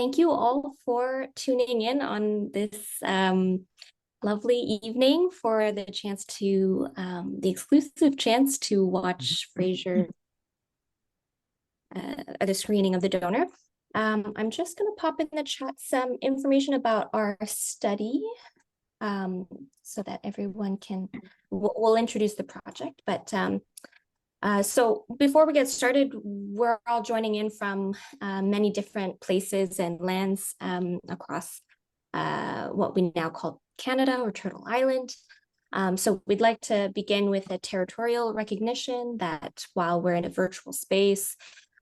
thank you all for tuning in on this lovely evening for the chance to, the exclusive chance to watch Fraser, the screening of The Donor. I'm just going to pop in the chat some information about our study so that everyone can, we'll introduce the project, but so before we get started, we're all joining in from many different places and lands across what we now call Canada or Turtle Island. So we'd like to begin with a territorial recognition that while we're in a virtual space,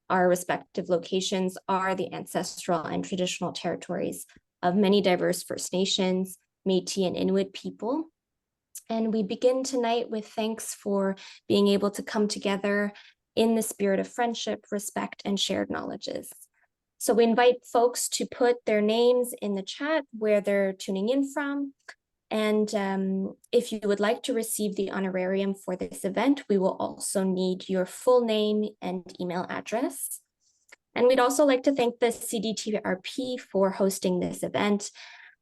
our respective locations are the ancestral and traditional territories of many diverse First Nations, Métis, and Inuit people. And we begin tonight with thanks for being able to come together in the spirit of friendship, respect, and shared knowledges. So we invite folks to put their names in the chat where they're tuning in from. And if you would like to receive the honorarium for this event, we will also need your full name and email address. And we'd also like to thank the CDTRP for hosting this event.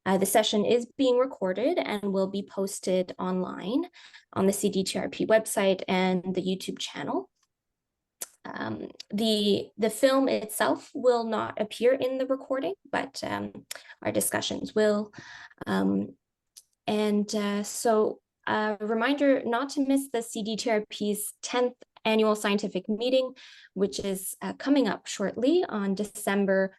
The session is being recorded and will be posted online on the CDTRP website and the YouTube channel. The film itself will not appear in the recording, but our discussions will. So a reminder not to miss the CDTRP's 10th annual scientific meeting, which is coming up shortly on December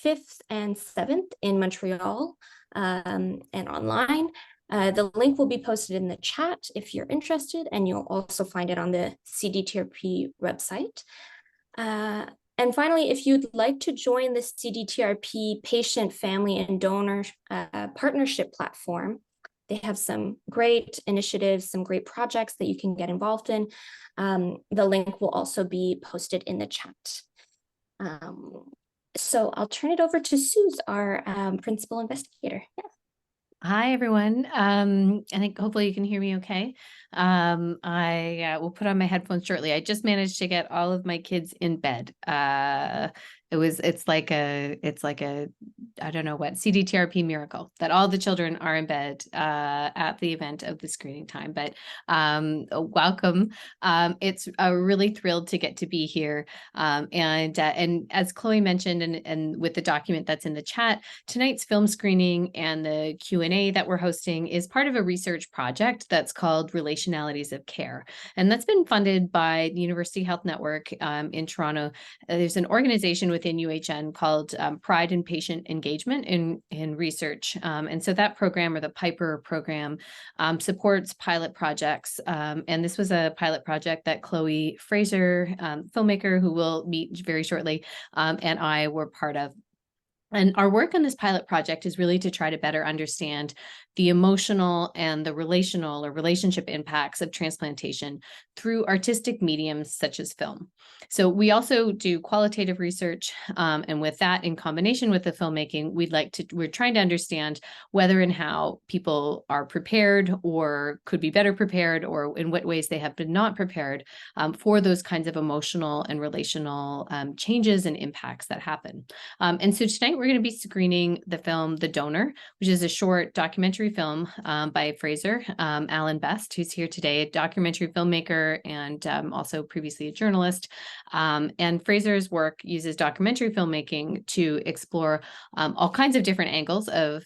5th and 7th in Montreal and online. The link will be posted in the chat if you're interested, and you'll also find it on the CDTRP website. And finally, if you'd like to join the CDTRP Patient, Family, and Donor Partnership Platform, they have some great initiatives, some great projects that you can get involved in. The link will also be posted in the chat. So I'll turn it over to Suze, our principal investigator. Yeah. Hi, everyone. I think hopefully you can hear me okay. I will put on my headphones shortly. I just managed to get all of my kids in bed. It's like a, I don't know what, CDTRP miracle that all the children are in bed at the event of the screening time. But welcome. It's really thrilled to get to be here. And as Chloe mentioned, and with the document that's in the chat, tonight's film screening and the Q&A that we're hosting is part of a research project that's called Relationalities of Care. And that's been funded by the University Health Network in Toronto. There's an organization within UHN called Pride in Patient Engagement in Research. And so that program, or the Piper program, supports pilot projects. And this was a pilot project that Chloe Fraser, filmmaker who will meet very shortly, and I were part of. And our work on this pilot project is really to try to better understand the emotional and the relational or relationship impacts of transplantation through artistic mediums such as film. So we also do qualitative research, and with that, in combination with the filmmaking, we're trying to understand whether and how people are prepared or could be better prepared, or in what ways they have been not prepared for those kinds of emotional and relational changes and impacts that happen. And so tonight we're going to be screening the film The Donor, which is a short documentary film by Fraser Allan, who's here today, a documentary filmmaker and also previously a journalist. And Fraser's work uses documentary filmmaking to explore all kinds of different angles of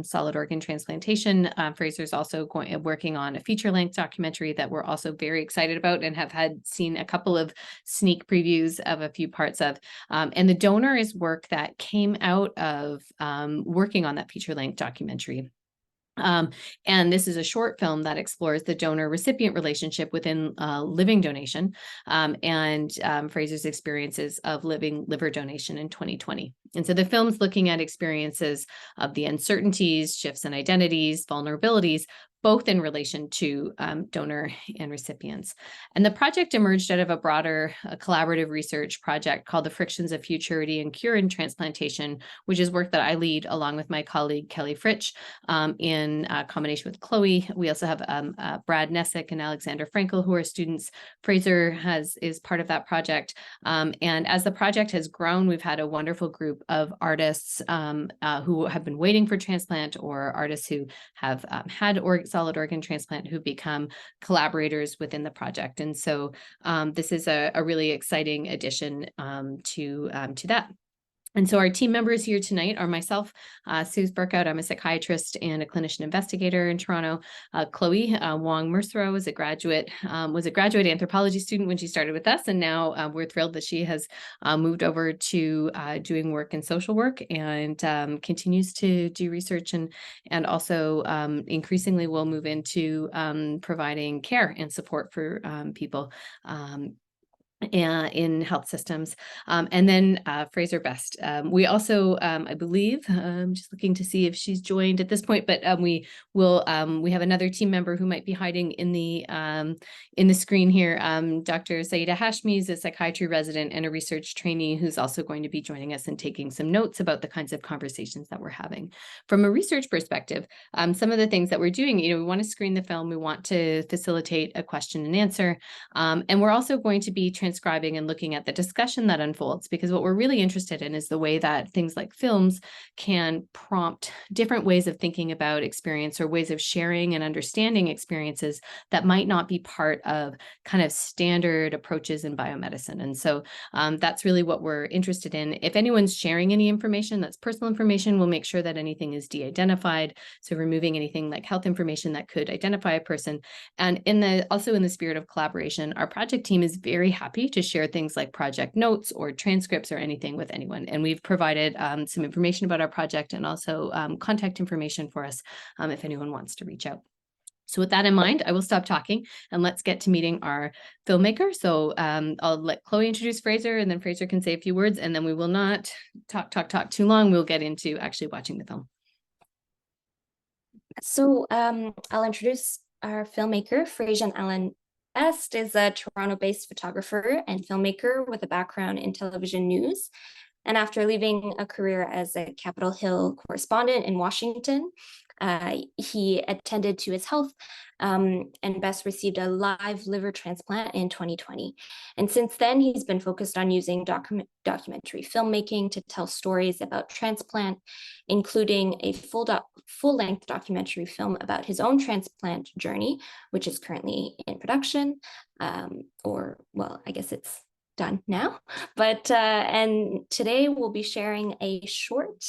solid organ transplantation. Fraser's also working on a feature-length documentary that we're also very excited about and have seen a couple of sneak previews of a few parts of. And The Donor is work that came out of working on that feature-length documentary. And this is a short film that explores the donor-recipient relationship within living donation and Fraser's experiences of living liver donation in 2020. And so the film's looking at experiences of the uncertainties, shifts in identities, vulnerabilities, both in relation to donor and recipients. And the project emerged out of a broader collaborative research project called the Frictions of Futurity and Cure in Transplantation, which is work that I lead along with my colleague Kelly Fritsch in combination with Chloe. We also have Brad Nessick and Alexander Frankel, who are students. Fraser is part of that project. And as the project has grown, we've had a wonderful group of artists who have been waiting for transplant, or artists who have had solid organ transplant who become collaborators within the project. And so this is a really exciting addition to that. And so our team members here tonight are myself, Suze Berkhout. I'm a psychiatrist and a clinician investigator in Toronto. Chloe Wong-Mersereau was a graduate anthropology student when she started with us, and now we're thrilled that she has moved over to doing work in social work and continues to do research and also increasingly will move into providing care and support for people in health systems. And then Fraser Best. We also, I believe, I'm just looking to see if she's joined at this point, but we have another team member who might be hiding in the screen here. Dr. Saida Hashmi is a psychiatry resident and a research trainee who's also going to be joining us and taking some notes about the kinds of conversations that we're having. From a research perspective, some of the things that we're doing, we want to screen the film, we want to facilitate a question and answer, and we're also going to be transcribing and looking at the discussion that unfolds, because what we're really interested in is the way that things like films can prompt different ways of thinking about experience or ways of sharing and understanding experiences that might not be part of kind of standard approaches in biomedicine. And so that's really what we're interested in. If anyone's sharing any information that's personal information, we'll make sure that anything is de-identified. So removing anything like health information that could identify a person. And also in the spirit of collaboration, our project team is very happy to share things like project notes or transcripts or anything with anyone. And we've provided some information about our project and also contact information for us if anyone wants to reach out. So with that in mind, I will stop talking and let's get to meeting our filmmaker. So I'll let Chloe introduce Fraser, and then Fraser can say a few words, and then we will not talk too long. We'll get into actually watching the film. So I'll introduce our filmmaker. Fraser Allan Best is a Toronto-based photographer and filmmaker with a background in television news. And after leaving a career as a Capitol Hill correspondent in Washington, he attended to his health and Best received a live liver transplant in 2020. And since then, he's been focused on using documentary filmmaking to tell stories about transplant, including a full-length documentary film about his own transplant journey, which is currently in production, well, I guess it's done now. But and today we'll be sharing a short.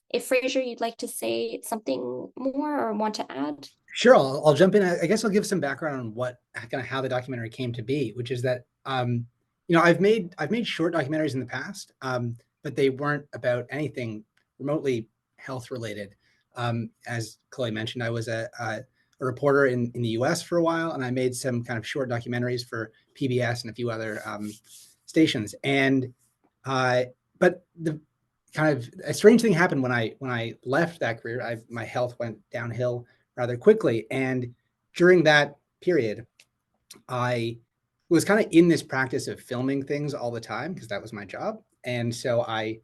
If Fraser, you'd like to say something more or want to add? Sure, I'll jump in. I guess I'll give some background on how the documentary came to be, which is that I've made short documentaries in the past, but they weren't about anything remotely health related. As Chloe mentioned, I was a reporter in the US for a while, and I made some kind of short documentaries for PBS and a few other stations. And but the kind of a strange thing happened when I left that career. My health went downhill rather quickly, and during that period, I was kind of in this practice of filming things all the time because that was my job. And so I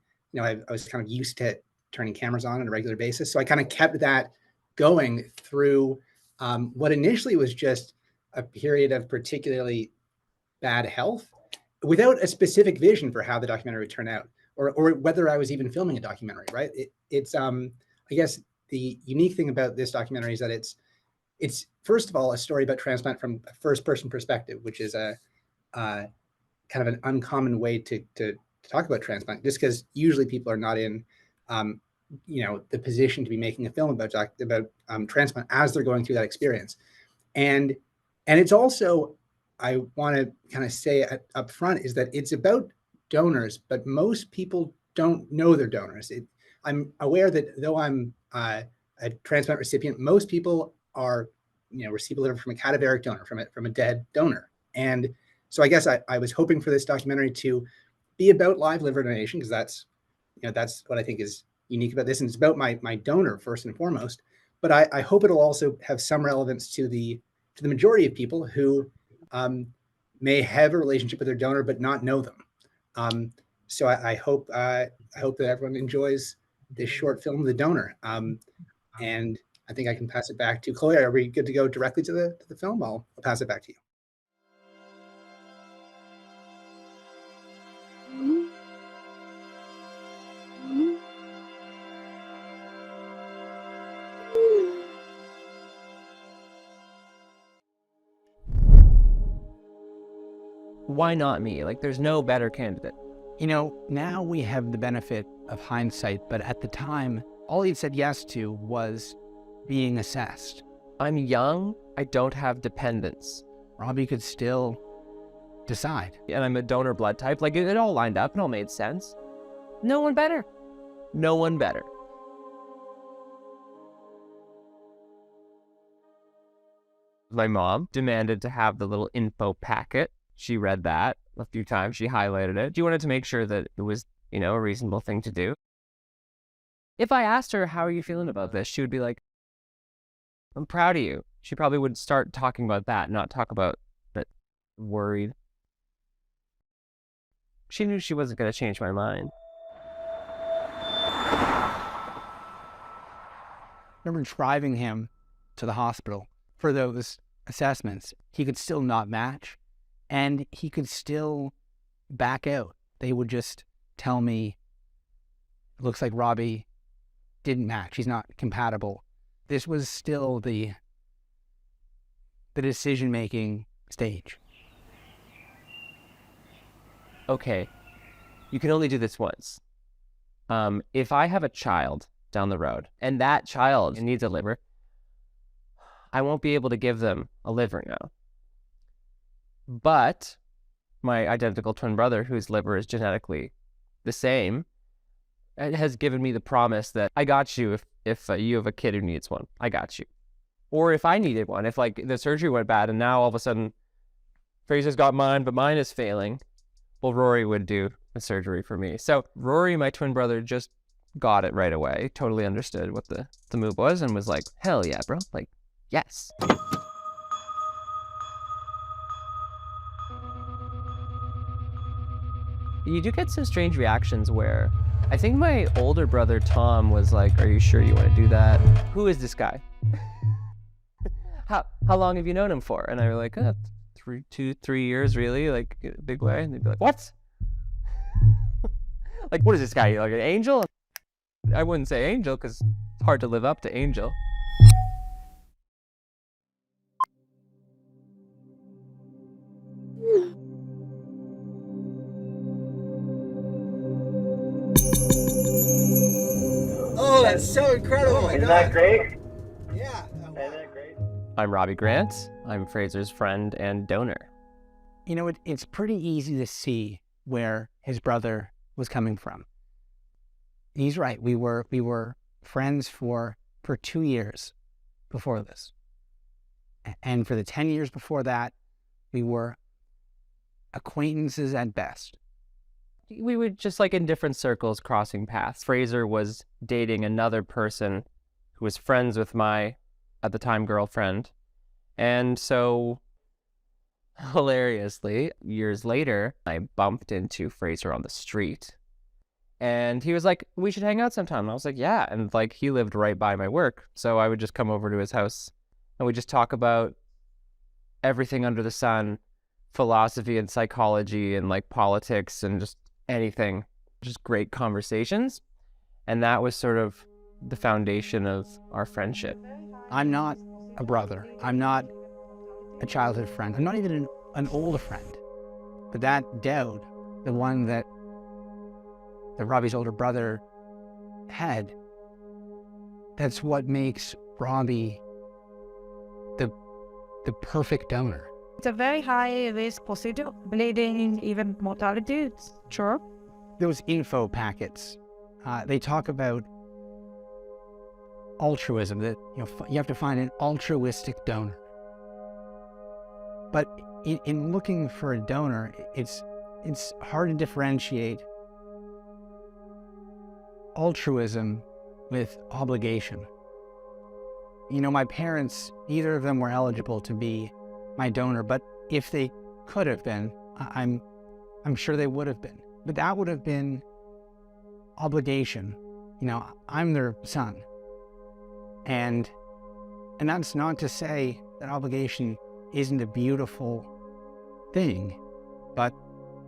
was kind of used to turning cameras on a regular basis. So I kind of kept that going through what initially was just a period of particularly bad health, without a specific vision for how the documentary would turn out, or whether I was even filming a documentary. Right? It's I guess the unique thing about this documentary is that it's first of all a story about transplant from a first-person perspective, which is a kind of an uncommon way to talk about transplant, just because usually people are not in the position to be making a film about transplant as they're going through that experience. And it's also, I want to kind of say up front, is that it's about donors, but most people don't know they're donors. I'm aware that though I'm a transplant recipient, most people are, receive a liver from a cadaveric donor, from a dead donor. And so I guess I was hoping for this documentary to be about live liver donation, because that's what I think is unique about this, and it's about my donor first and foremost. but I hope it'll also have some relevance to the majority of people who may have a relationship with their donor but not know them. So I hope that everyone enjoys this short film, The Donor. And I think I can pass it back to Chloe. Are we good to go directly to the film? I'll pass it back to you. Why not me? Like, there's no better candidate. You know, now we have the benefit of hindsight, but at the time, all he'd said yes to was being assessed. I'm young. I don't have dependents. Robbie could still decide. And I'm a donor blood type. Like, it all lined up. It all made sense. No one better. No one better. My mom demanded to have the little info packet. She read that a few times. She highlighted it. She wanted to make sure that it was, you know, a reasonable thing to do. If I asked her, how are you feeling about this? She would be like, I'm proud of you. She probably would start talking about that, not talk about that worried. She knew she wasn't going to change my mind. I remember driving him to the hospital for those assessments. He could still not match, and he could still back out. They would just tell me, it looks like Robbie didn't match. He's not compatible. This was still the decision-making stage. Okay, you can only do this once. If I have a child down the road and that child needs a liver, I won't be able to give them a liver now. But my identical twin brother, whose liver is genetically the same, has given me the promise that I got you if you have a kid who needs one. I got you. Or if I needed one, if like the surgery went bad and now all of a sudden Fraser's got mine, but mine is failing, well, Rory would do the surgery for me. So Rory, my twin brother, just got it right away, totally understood what the move was and was like, hell yeah, bro. Like, yes. You do get some strange reactions where I think my older brother, Tom, was like, are you sure you want to do that? Who is this guy? How long have you known him for? And I were like, 3 years, really? Like, big way? And they'd be like, what? Like, what is this guy? Like an angel? I wouldn't say angel because it's hard to live up to angel. Oh, that's so incredible. Oh my Isn't God. that great? Yeah. Isn't that great? I'm Robbie Grant. I'm Fraser's friend and donor. You know, it's pretty easy to see where his brother was coming from. He's right. We were friends for 2 years before this. And for the 10 years before that, we were acquaintances at best. We were just like in different circles crossing paths. Fraser was dating another person who was friends with my, at the time, girlfriend. And so, hilariously, years later, I bumped into Fraser on the street. And he was like, we should hang out sometime. And I was like, yeah. And like, he lived right by my work. So I would just come over to his house and we just talk about everything under the sun, philosophy and psychology and like politics and just anything, just great conversations. And that was sort of the foundation of our friendship. I'm not a brother. I'm not a childhood friend. I'm not even an older friend. But that Dowd, the one that Robbie's older brother had, that's what makes Robbie the perfect donor. It's a very high risk procedure, bleeding, even mortality, sure. Those info packets, they talk about altruism, that you have to find an altruistic donor. But in looking for a donor, it's hard to differentiate altruism with obligation. You know, my parents, neither of them were eligible to be my donor, but if they could have been, I'm sure they would have been. But that would have been obligation. You know, I'm their son. And that's not to say that obligation isn't a beautiful thing, but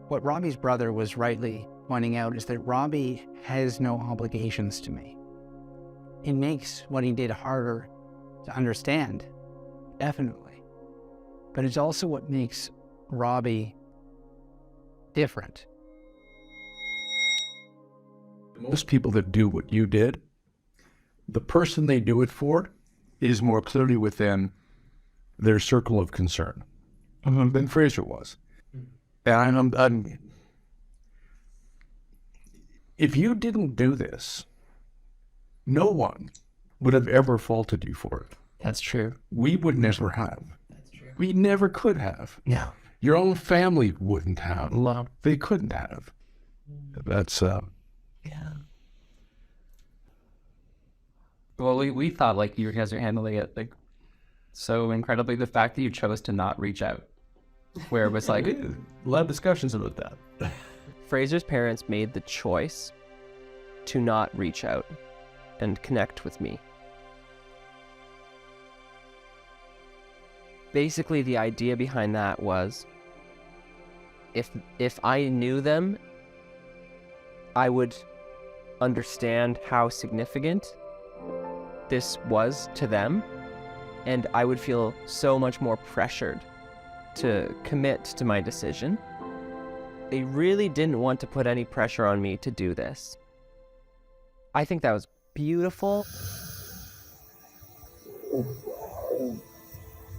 what Robbie's brother was rightly pointing out is that Robbie has no obligations to me. It makes what he did harder to understand, definitely. But it's also what makes Robbie different. Most people that do what you did, the person they do it for is more clearly within their circle of concern than Fraser was. And if you didn't do this, no one would have ever faulted you for it. That's true. We would never have. That's true. We never could have. Yeah. Your own family wouldn't have. No. They couldn't have. That's Yeah. Well, we thought like you guys are handling it like so incredibly. The fact that you chose to not reach out, where it was like a lot of discussions about that. Fraser's parents made the choice to not reach out and connect with me. Basically, the idea behind that was if I knew them, I would understand how significant this was to them, and I would feel so much more pressured to commit to my decision. They really didn't want to put any pressure on me to do this. I think that was beautiful.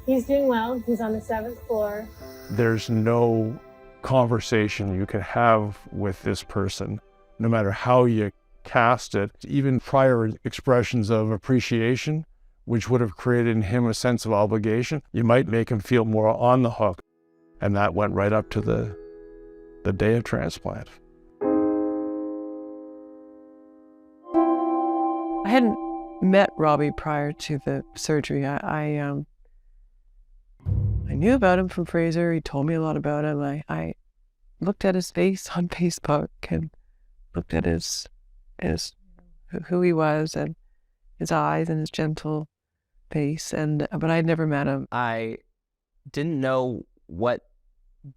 He's doing well. He's on the 7th floor. There's no conversation you could have with this person, no matter how you cast it. Even prior expressions of appreciation, which would have created in him a sense of obligation, you might make him feel more on the hook. And that went right up to the day of transplant. I hadn't met Robbie prior to the surgery. I knew about him from Fraser. He told me a lot about him. I looked at his face on Facebook and looked at his who he was and his eyes and his gentle face. But I'd never met him. I didn't know what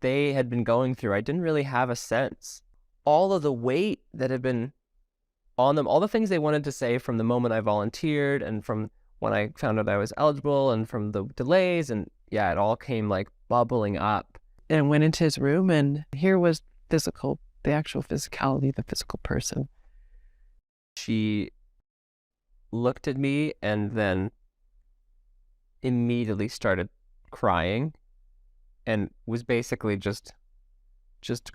they had been going through. I didn't really have a sense. All of the weight that had been on them, all the things they wanted to say from the moment I volunteered and from when I found out I was eligible and from the delays, and yeah, it all came like bubbling up. And went into his room, and here was the actual physicality, the physical person. She looked at me and then immediately started crying and was basically just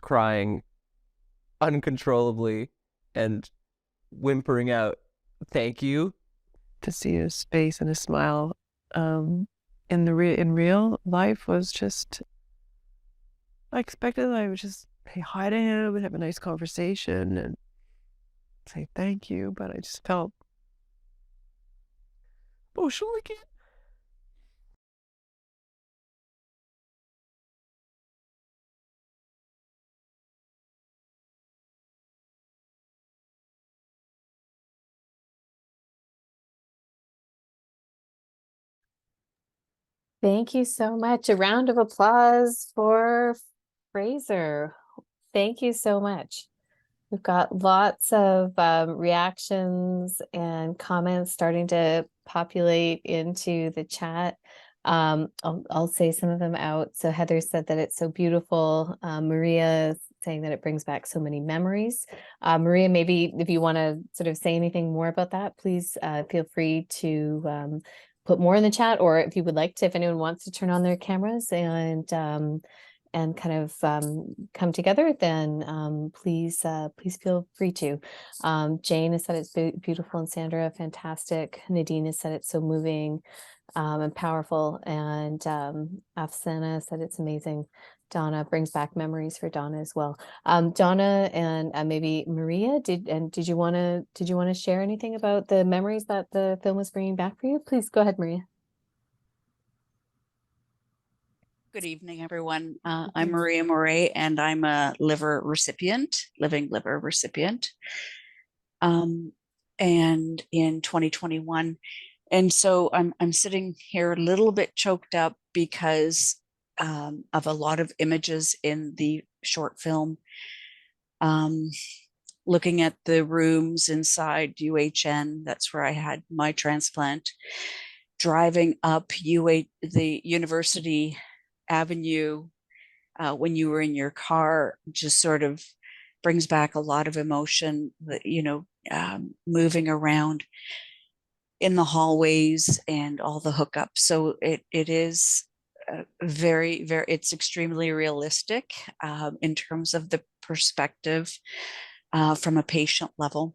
crying uncontrollably and whimpering out, "Thank you." To see his face and his smile in real life was just, I expected I would just say hi to him and have a nice conversation and say thank you, but I just felt emotional again. Thank you so much. A round of applause for Fraser. Thank you so much. We've got lots of reactions and comments starting to populate into the chat. I'll say some of them out. So Heather said that it's so beautiful. Maria saying that it brings back so many memories. Maria, maybe if you want to sort of say anything more about that, please feel free to put more in the chat, or if you would like to, if anyone wants to turn on their cameras and kind of come together, then please feel free to. Jane has said it's beautiful, and Sandra, fantastic. Nadine has said it's so moving and powerful, and Afsana said it's amazing. Donna brings back memories for Donna as well. Donna and maybe Maria, did you want to share anything about the memories that the film was bringing back for you? Please go ahead, Maria. Good evening, everyone. I'm Maria Moray, and I'm a living liver recipient. And in 2021, and so I'm sitting here a little bit choked up because of a lot of images in the short film. Looking at the rooms inside UHN, that's where I had my transplant. Driving up the University Avenue when you were in your car just sort of brings back a lot of emotion, moving around in the hallways and all the hookups. So it is very, very, it's extremely realistic in terms of the perspective from a patient level.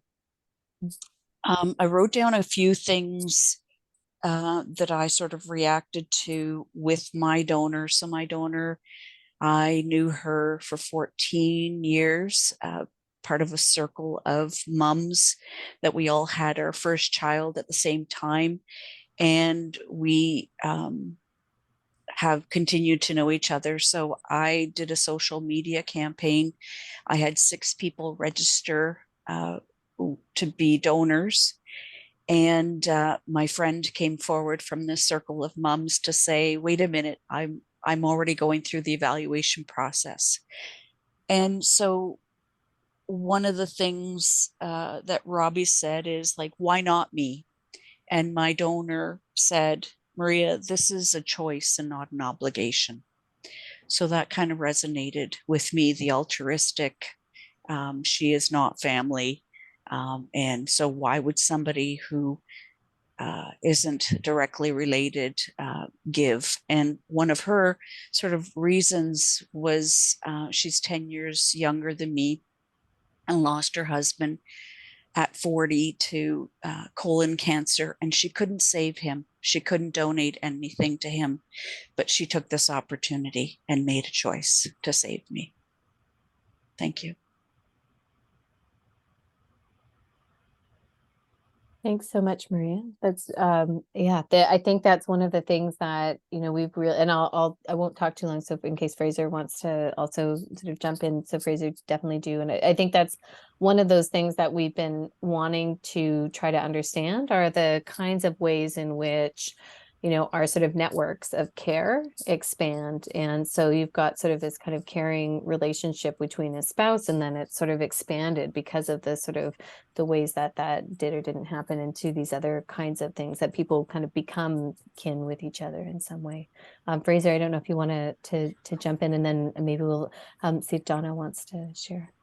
I wrote down a few things that I sort of reacted to with my donor. So my donor, I knew her for 14 years, part of a circle of mums that we all had our first child at the same time. And we have continued to know each other. So I did a social media campaign. I had 6 people register to be donors. And my friend came forward from this circle of mums to say, wait a minute, I'm already going through the evaluation process. And so one of the things that Robbie said is like, why not me? And my donor said, Maria, this is a choice and not an obligation. So that kind of resonated with me, the altruistic, she is not family. And so why would somebody who isn't directly related give? And one of her sort of reasons was she's 10 years younger than me and lost her husband at 40 to colon cancer, and she couldn't save him. She couldn't donate anything to him, but she took this opportunity and made a choice to save me. Thank you. Thanks so much, Maria. That's I think that's one of the things that we've really, and I won't talk too long, so in case Fraser wants to also sort of jump in, so Fraser, definitely do. And I think that's one of those things that we've been wanting to try to understand are the kinds of ways in which our sort of networks of care expand. And so you've got sort of this kind of caring relationship between a spouse, and then it's sort of expanded because of the sort of the ways that did or didn't happen into these other kinds of things that people kind of become kin with each other in some way. Fraser, I don't know if you want to jump in, and then maybe we'll see if Donna wants to share.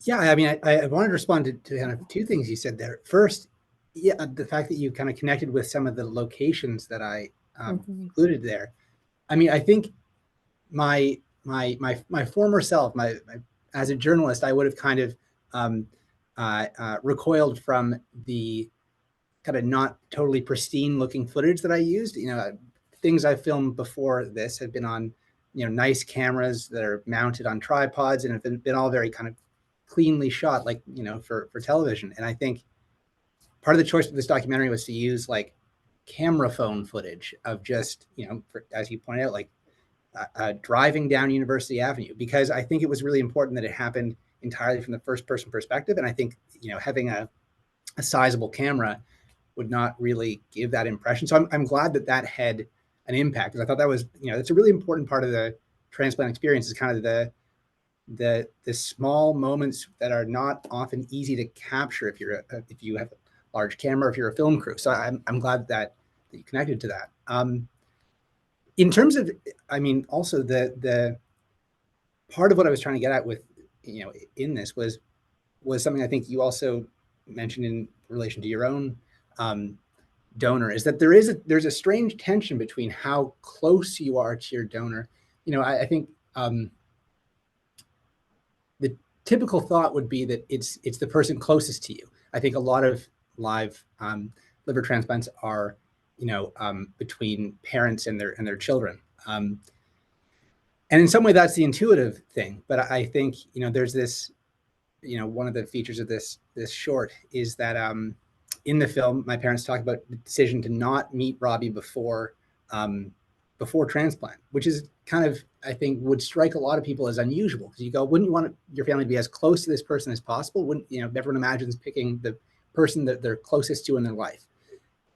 Yeah, I mean, I wanted to respond to kind of 2 things you said there. First, yeah, the fact that you kind of connected with some of the locations that I included there. I mean, I think my former self, as a journalist, I would have kind of recoiled from the kind of not totally pristine looking footage that I used. Things I filmed before this had been on, nice cameras that are mounted on tripods and have been all very kind of cleanly shot, like, for television. And I think part of the choice of this documentary was to use like camera phone footage of just, as you pointed out, like driving down University Avenue, because I think it was really important that it happened entirely from the first person perspective. And I think, having a sizable camera would not really give that impression. So I'm glad that had an impact, because I thought that was, that's a really important part of the transplant experience, is kind of the small moments that are not often easy to capture if you have a large camera, if you're a film crew. So I'm glad that you connected to that. In terms of, I mean, also the part of what I was trying to get at with, in this was something I think you also mentioned in relation to your own donor, is that there's a strange tension between how close you are to your donor. I think the typical thought would be that it's the person closest to you. I think a lot of live liver transplants are, between parents and their children. And in some way that's the intuitive thing, but I think, there's this, one of the features of this short is that in the film, my parents talk about the decision to not meet Robbie before transplant, which is kind of, I think, would strike a lot of people as unusual, because you go, wouldn't you want your family to be as close to this person as possible? Wouldn't, everyone imagines picking the person that they're closest to in their life.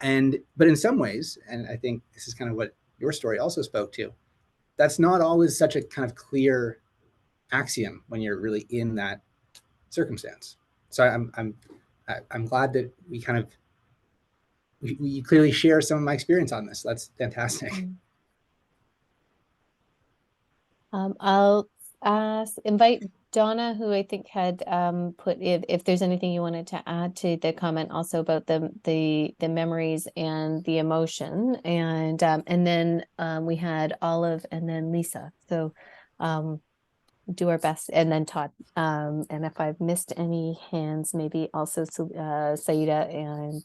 But in some ways, and I think this is kind of what your story also spoke to, that's not always such a kind of clear axiom when you're really in that circumstance. So I'm glad that we kind of we clearly share some of my experience on this. That's fantastic. I'll invite Donna, who I think had put if there's anything you wanted to add to the comment also about the memories and the emotion, and then we had Olive and then Lisa. So do our best, and then Todd. And if I've missed any hands, maybe also Saida and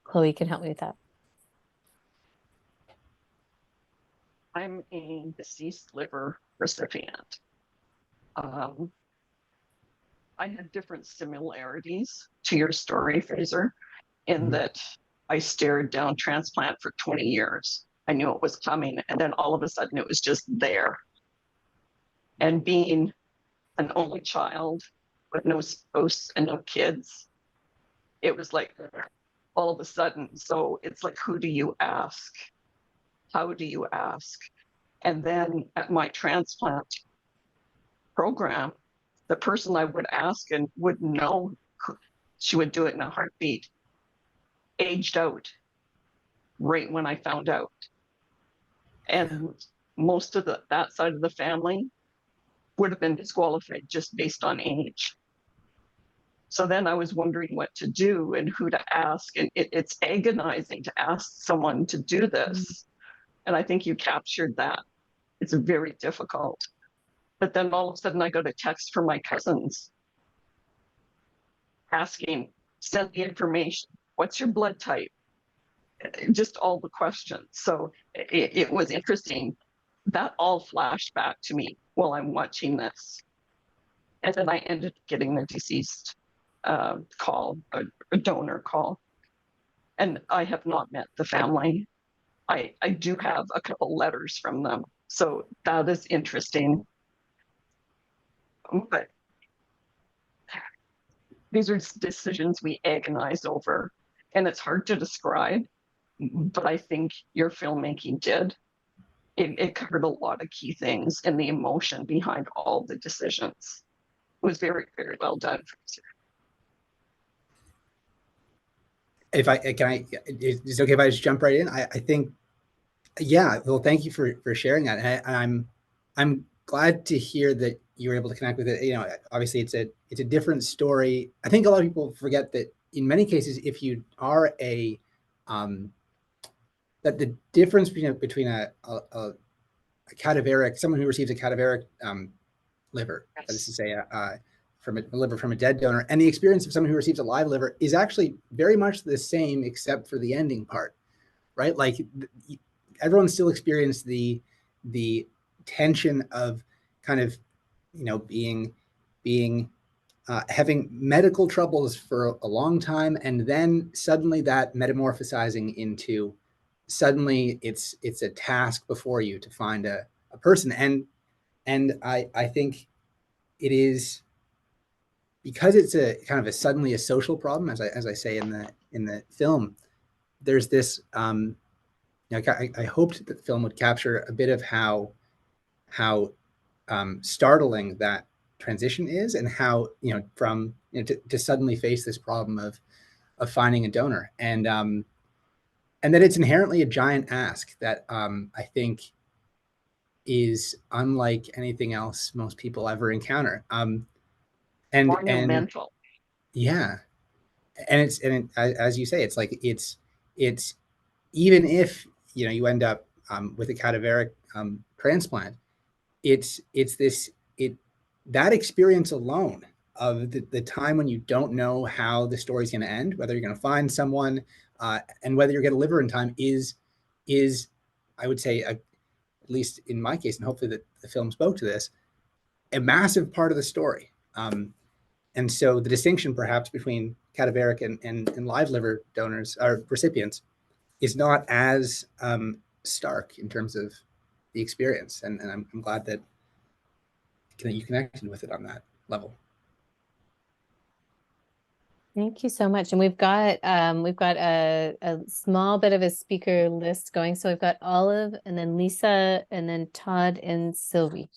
Chloe can help me with that. I'm a deceased liver recipient. I had different similarities to your story, Fraser, in that I stared down transplant for 20 years. I knew it was coming, and then all of a sudden it was just there. And being an only child with no spouse and no kids, it was like all of a sudden. So it's like, who do you ask? How do you ask? And then at my transplant program, the person I would ask and would know, she would do it in a heartbeat, aged out right when I found out. And most of that side of the family would have been disqualified just based on age. So then I was wondering what to do and who to ask. And it's agonizing to ask someone to do this. And I think you captured that. It's very difficult. But then all of a sudden I got a text from my cousins asking, send the information. What's your blood type? Just all the questions. So it was interesting. That all flashed back to me while I'm watching this. And then I ended up getting the deceased call, a donor call. And I have not met the family. I do have a couple letters from them. So that is interesting. But these are decisions we agonize over, and it's hard to describe, but I think your filmmaking did. It covered a lot of key things, and the emotion behind all the decisions was very, very well done. Is it okay if I just jump right in? I think, yeah. Well, thank you for sharing that, and I'm glad to hear that you were able to connect with it. Obviously it's a different story. I think a lot of people forget that in many cases, if you are that the difference between a cadaveric, someone who receives a cadaveric liver, that is to say, from a liver from a dead donor, and the experience of someone who receives a live liver is actually very much the same, except for the ending part, right? Like everyone still experienced the tension of kind of, being having medical troubles for a long time, and then suddenly that metamorphosizing into suddenly it's a task before you to find a person. And I think it is, because it's a kind of suddenly a social problem, as I say in the film. There's this I hoped that the film would capture a bit of how startling that transition is, and how from to suddenly face this problem of finding a donor, and that it's inherently a giant ask that I think is unlike anything else most people ever encounter. Monumental. Yeah, and as you say, it's like it's even if you end up with a cadaveric transplant, it's that experience alone of the time when you don't know how the story's going to end, whether you're going to find someone, and whether you're going to live in time is I would say at least in my case, and hopefully the film spoke to this, a massive part of the story. And so the distinction perhaps between cadaveric and live liver donors or recipients is not as stark in terms of the experience. And I'm glad that you connected with it on that level. Thank you so much. And we've got a small bit of a speaker list going. So we've got Olive and then Lisa and then Todd and Sylvie.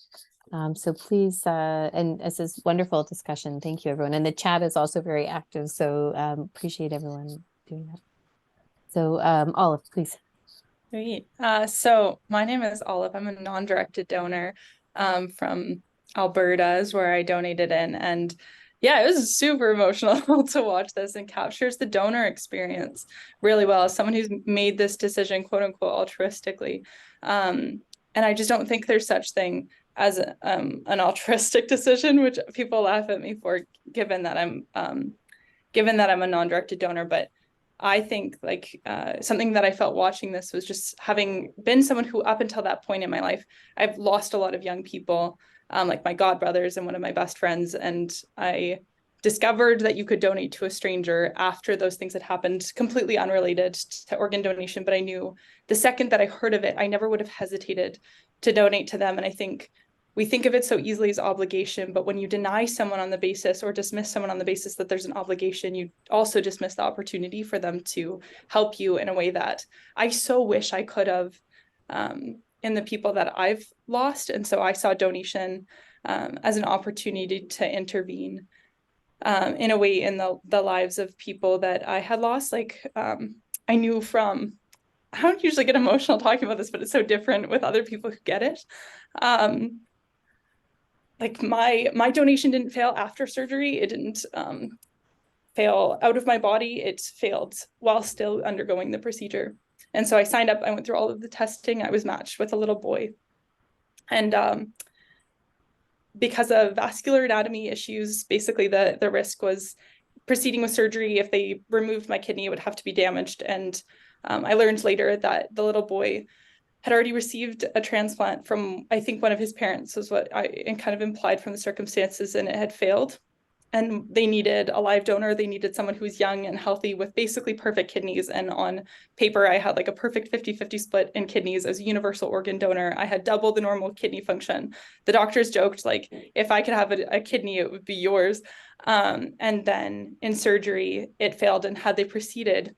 So please, and this is wonderful discussion. Thank you, everyone. And the chat is also very active. So appreciate everyone doing that. So Olive, please. Great. So my name is Olive. I'm a non-directed donor from Alberta, is where I donated in. And yeah, it was super emotional to watch this, and captures the donor experience really well as someone who's made this decision, quote unquote, altruistically. And I just don't think there's such thing as an altruistic decision, which people laugh at me for, given that I'm a non-directed donor. But I think like something that I felt watching this was just having been someone who up until that point in my life, I've lost a lot of young people, like my godbrothers and one of my best friends. And I discovered that you could donate to a stranger after those things had happened, completely unrelated to organ donation. But I knew the second that I heard of it, I never would have hesitated to donate to them. And I think we think of it so easily as obligation, but when you deny someone on the basis or dismiss someone on the basis that there's an obligation, you also dismiss the opportunity for them to help you in a way that I so wish I could have in the people that I've lost. And so I saw donation as an opportunity to intervene in a way in the lives of people that I had lost. Like I knew from, I don't usually get emotional talking about this, but it's so different with other people who get it. Like my donation didn't fail after surgery. It didn't fail out of my body. It failed while still undergoing the procedure. And so I signed up, I went through all of the testing. I was matched with a little boy. And because of vascular anatomy issues, basically the risk was proceeding with surgery. If they removed my kidney, it would have to be damaged. And I learned later that the little boy had already received a transplant from, I think, one of his parents, was what I kind of implied from the circumstances, and it had failed. And they needed a live donor. They needed someone who's young and healthy with basically perfect kidneys. And on paper, I had like a perfect 50-50 split in kidneys as a universal organ donor. I had double the normal kidney function. The doctors joked, like, if I could have a kidney, it would be yours. And then in surgery, it failed. And had they proceeded,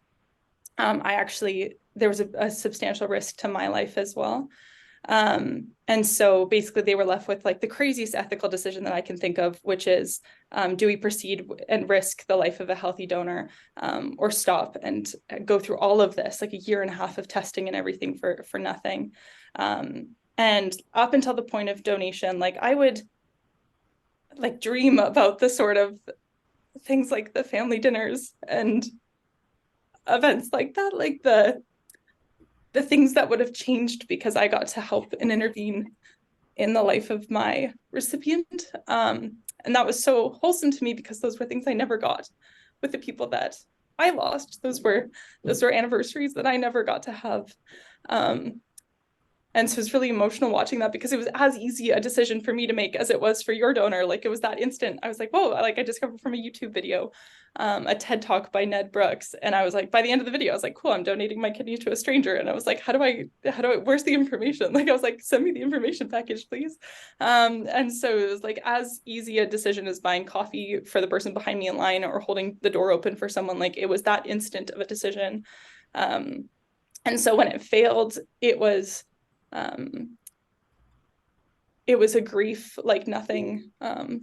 there was a substantial risk to my life as well. And so basically they were left with like the craziest ethical decision that I can think of, which is, do we proceed and risk the life of a healthy donor, or stop and go through all of this, like a 1.5 years of testing and everything for nothing. And up until the point of donation, like I would like dream about the sort of things like the family dinners and events like that, like the things that would have changed because I got to help and intervene in the life of my recipient. And that was so wholesome to me because those were things I never got with the people that I lost. Those were anniversaries that I never got to have. And so it's really emotional watching that, because it was as easy a decision for me to make as it was for your donor. Like it was that instant. I was like, whoa, like I discovered from a YouTube video, a TED Talk by Ned Brooks. And I was like, by the end of the video, I was like, cool, I'm donating my kidney to a stranger. And I was like, how do I, where's the information? Like, I was like, send me the information package, please. And so it was like as easy a decision as buying coffee for the person behind me in line or holding the door open for someone. Like it was that instant of a decision. And so when it failed, it was a grief like nothing,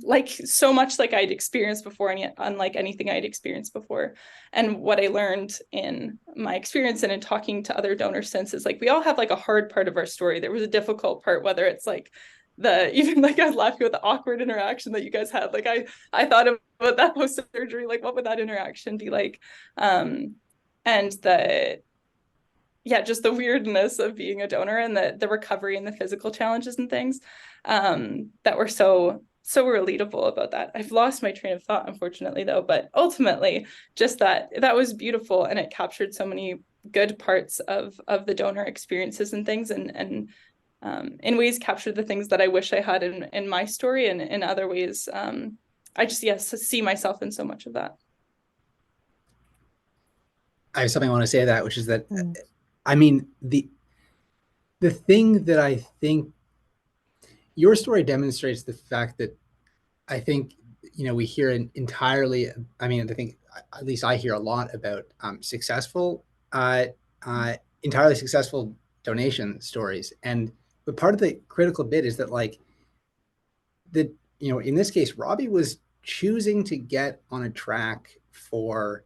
like so much like I'd experienced before, and yet unlike anything I'd experienced before. And what I learned in my experience and in talking to other donors since is like, we all have like a hard part of our story. There was a difficult part, whether it's like even like I was laughing with the awkward interaction that you guys had. Like I thought about that post-surgery, like what would that interaction be like? And just the weirdness of being a donor and the recovery and the physical challenges and things that were so relatable about that. I've lost my train of thought, unfortunately, though, but ultimately just that was beautiful, and it captured so many good parts of the donor experiences and things. And in ways capture the things that I wish I had in my story, and in other ways, I just, yes, see myself in so much of that. I have something I want to say to that, which is that, I mean, the thing that I think your story demonstrates the fact that I think, you know, we hear entirely, I mean, I think at least I hear a lot about successful, entirely successful donation stories. But part of the critical bit is that, like, that, you know, in this case, Robbie was choosing to get on a track for,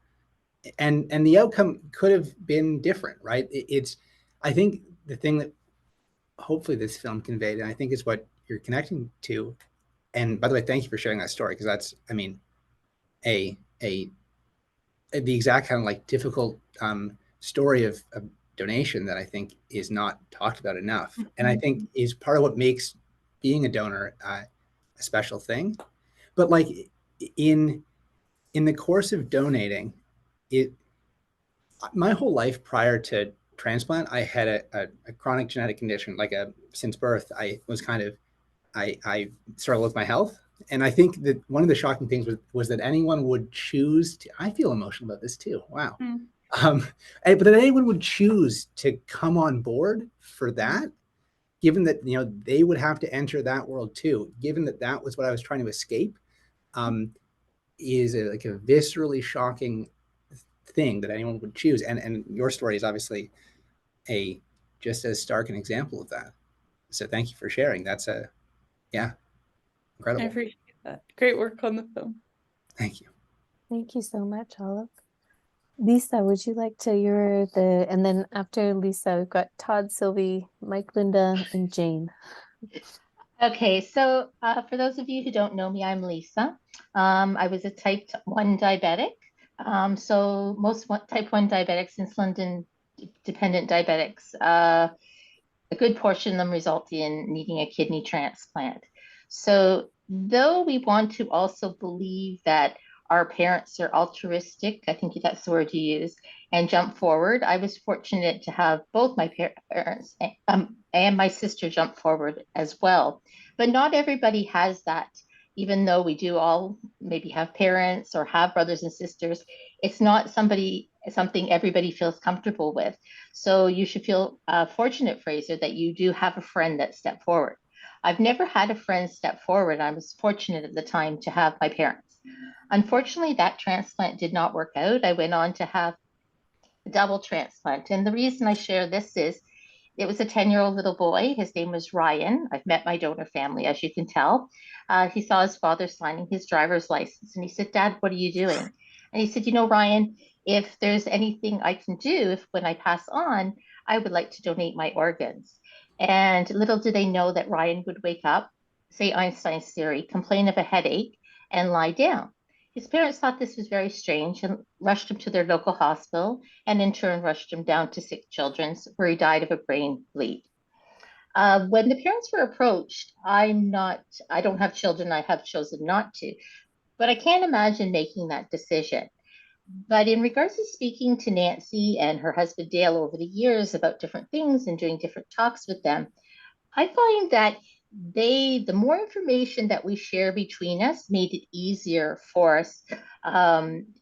and the outcome could have been different, right? It's, I think the thing that hopefully this film conveyed, and I think is what you're connecting to. And by the way, thank you for sharing that story, because that's, I mean, the exact kind of like difficult story of donation that I think is not talked about enough, and I think is part of what makes being a donor a special thing. But like in the course of donating, my whole life prior to transplant, I had a chronic genetic condition. Like since birth, I was kind of, I struggled with my health. And I think that one of the shocking things was that anyone would choose to, I feel emotional about this too. Wow. But that anyone would choose to come on board for that, given that, you know, they would have to enter that world too, given that that was what I was trying to escape, is like a viscerally shocking thing that anyone would choose. And your story is obviously a just as stark an example of that. So thank you for sharing. That's incredible. I appreciate that. Great work on the film. Thank you. Thank you so much, Olive. Lisa, would you like to, and then after Lisa, we've got Todd, Sylvie, Mike, Linda, and Jane. Okay, so for those of you who don't know me, I'm Lisa. I was a type 1 diabetic. So most type 1 diabetics, insulin-dependent diabetics, a good portion of them result in needing a kidney transplant. So though we want to also believe that our parents are altruistic, I think that's the word you use, and jump forward, I was fortunate to have both my parents and my sister jump forward as well. But not everybody has that. Even though we do all maybe have parents or have brothers and sisters, it's not something everybody feels comfortable with. So you should feel fortunate, Fraser, that you do have a friend that stepped forward. I've never had a friend step forward. I was fortunate at the time to have my parents. Unfortunately, that transplant did not work out. I went on to have a double transplant. And the reason I share this is it was a 10-year-old little boy. His name was Ryan. I've met my donor family, as you can tell. He saw his father signing his driver's license, and he said, "Dad, what are you doing?" And he said, "You know, Ryan, if there's anything I can do, when I pass on, I would like to donate my organs." And little did they know that Ryan would wake up, say Einstein's theory, complain of a headache, and lie down. His parents thought this was very strange and rushed him to their local hospital, and in turn rushed him down to Sick Children's, where he died of a brain bleed. When the parents were approached, I don't have children, I have chosen not to, but I can't imagine making that decision. But in regards to speaking to Nancy and her husband Dale over the years about different things and doing different talks with them, I find that the more information that we share between us made it easier for us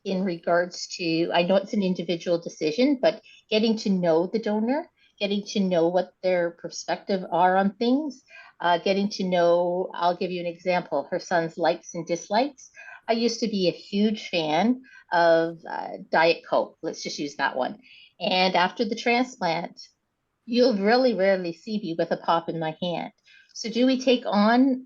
in regards to, I know it's an individual decision, but getting to know the donor, getting to know what their perspective are on things, getting to know, I'll give you an example, her son's likes and dislikes. I used to be a huge fan of Diet Coke, let's just use that one. And after the transplant, you'll really rarely see me with a pop in my hand. So do we take on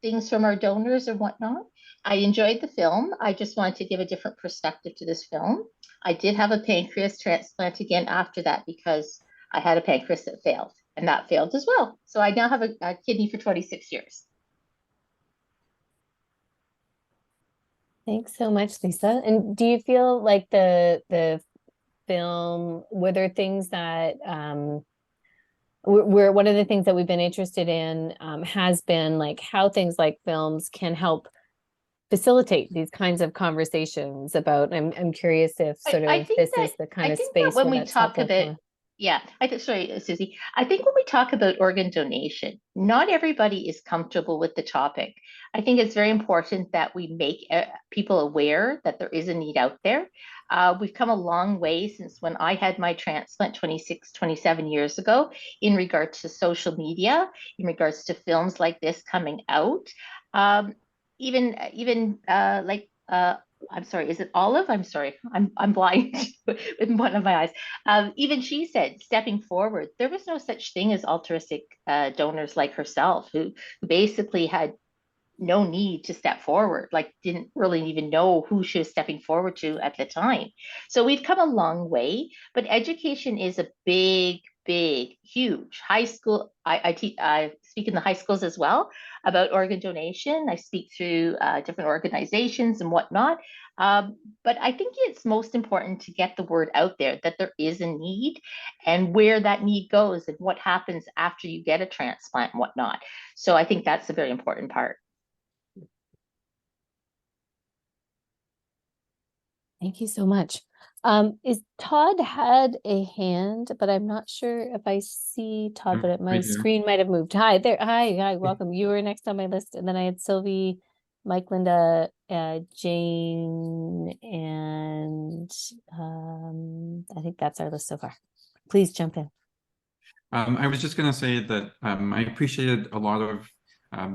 things from our donors or whatnot? I enjoyed the film. I just wanted to give a different perspective to this film. I did have a pancreas transplant again after that because I had a pancreas that failed, and that failed as well. So I now have a kidney for 26 years. Thanks so much, Lisa. And do you feel like the film, were there things that we're one of the things that we've been interested in has been like how things like films can help facilitate these kinds of conversations about, I'm curious if sort of this is the kind of space when we talk about Yeah, sorry, Susie. I think when we talk about organ donation, not everybody is comfortable with the topic. I think it's very important that we make people aware that there is a need out there. We've come a long way since when I had my transplant 26, 27 years ago in regards to social media, in regards to films like this coming out. Um, even like I'm sorry, is it Olive? I'm sorry, I'm blind with one of my eyes. Even she said, stepping forward, there was no such thing as altruistic donors like herself, who basically had no need to step forward, like didn't really even know who she was stepping forward to at the time. So we've come a long way, but education is a big, huge high school. I speak in the high schools as well about organ donation. I speak through different organizations and whatnot. But I think it's most important to get the word out there that there is a need and where that need goes and what happens after you get a transplant and whatnot. So I think that's a very important part. Thank you so much. Is Todd had a hand, but I'm not sure if I see Todd, but my screen might have moved. Hi there. Hi, welcome. You were next on my list. And then I had Sylvie, Mike, Linda, Jane, and I think that's our list so far. Please jump in. I was just going to say that I appreciated a lot of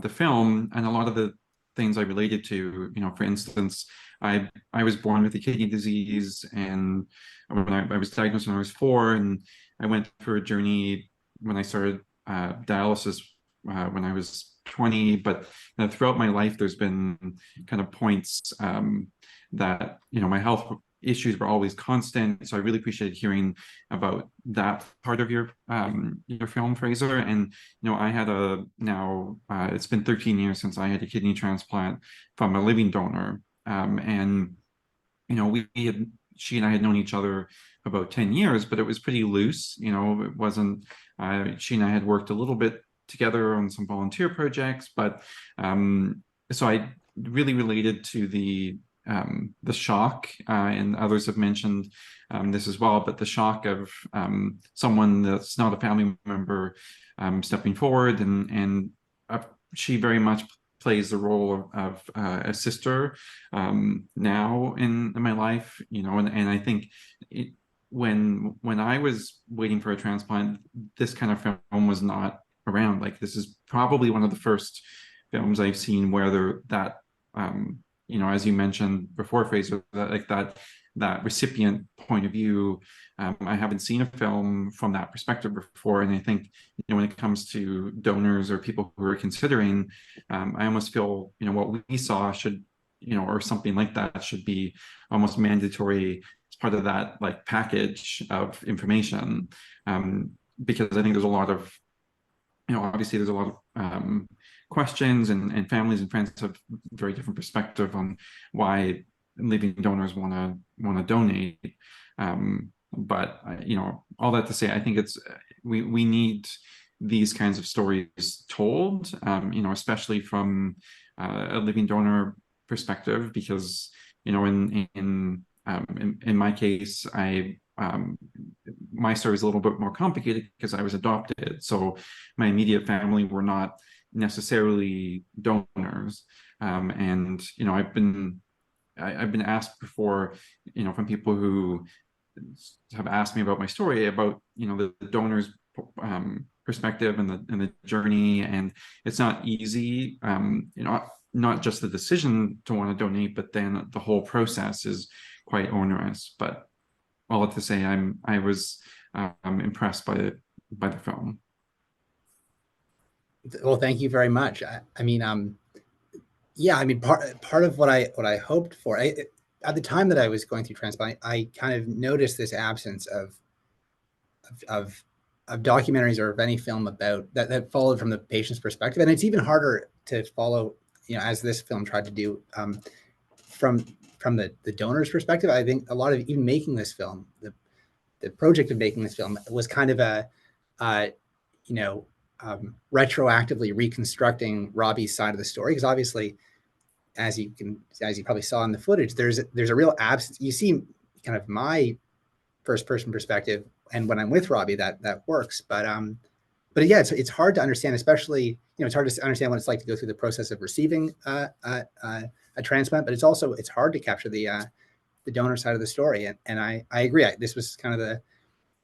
the film and a lot of the things I related to. You know, for instance, I was born with a kidney disease, and when I was diagnosed when I was 4, and I went through a journey when I started dialysis when I was 20. But throughout my life, there's been kind of points that, you know, my health issues were always constant. So I really appreciated hearing about that part of your film, Fraser. And, you know, I had it's been 13 years since I had a kidney transplant from a living donor. And, you know, she and I had known each other about 10 years, but it was pretty loose. You know, it wasn't, she and I had worked a little bit together on some volunteer projects, but so I really related to the shock, and others have mentioned this as well, but the shock of someone that's not a family member stepping forward, and she very much plays the role of a sister now in my life, you know, and I think when I was waiting for a transplant, this kind of film was not around. Like, this is probably one of the first films I've seen where that you know, as you mentioned before, Fraser, that recipient point of view. I haven't seen a film from that perspective before, and I think, you know, when it comes to donors or people who are considering, I almost feel, you know, what we saw should, you know, or something like that should be almost mandatory as part of that, like, package of information, because I think there's a lot of, you know, obviously there's a lot of questions, and families and friends have very different perspective on why living donors want to donate. But you know, all that to say, I think we need these kinds of stories told, you know, especially from a living donor perspective, because, you know, in my case, my story is a little bit more complicated because I was adopted. So my immediate family were not necessarily donors, and, you know, I've been asked before, you know, from people who have asked me about my story, about, you know, the donors perspective and the journey, and it's not easy, you know, not just the decision to want to donate, but then the whole process is quite onerous. But all to say, I was impressed by the film. Well, thank you very much. I mean, yeah, I mean, part of what I hoped for, at the time that I was going through transplant, I kind of noticed this absence of documentaries or of any film about that followed from the patient's perspective, and it's even harder to follow, you know, as this film tried to do, from the donor's perspective. I think a lot of even making this film, the project of making this film was kind of you know, retroactively reconstructing Robbie's side of the story, because obviously, as you probably saw in the footage, there's a real absence. You see kind of my first person perspective, and when I'm with Robbie, that works. But yeah, it's hard to understand, especially, it's hard to understand what it's like to go through the process of receiving a transplant, but it's hard to capture the donor side of the story. And I agree. This was kind of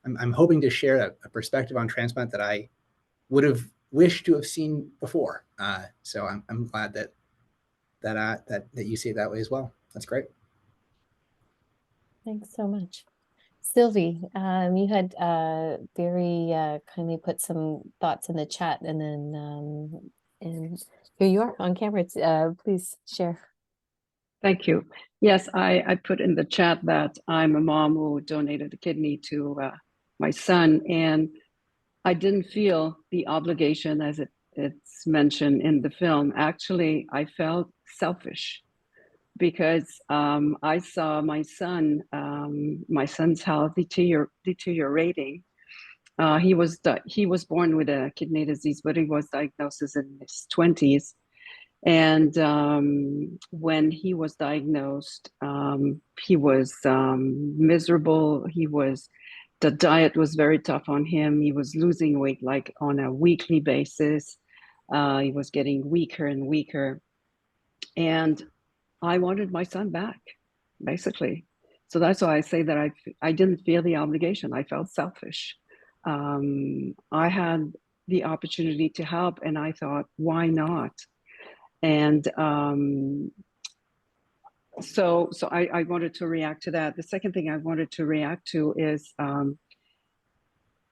I'm hoping to share a perspective on transplant that I would have wished to have seen before. So I'm glad that you see it that way as well. That's great. Thanks so much. Sylvie, you had very kindly put some thoughts in the chat, and then and here you are on camera. Please share. Thank you. Yes, I put in the chat that I'm a mom who donated a kidney to my son, and I didn't feel the obligation as it's mentioned in the film. Actually, I felt selfish because I saw my son's health deteriorating. He was born with a kidney disease, but he was diagnosed in his 20s. And when he was diagnosed, he was miserable. The diet was very tough on him. He was losing weight like on a weekly basis. He was getting weaker and weaker. And I wanted my son back, basically. So that's why I say that I didn't feel the obligation. I felt selfish. I had the opportunity to help, and I thought, why not? And so I wanted to react to that. The second thing I wanted to react to is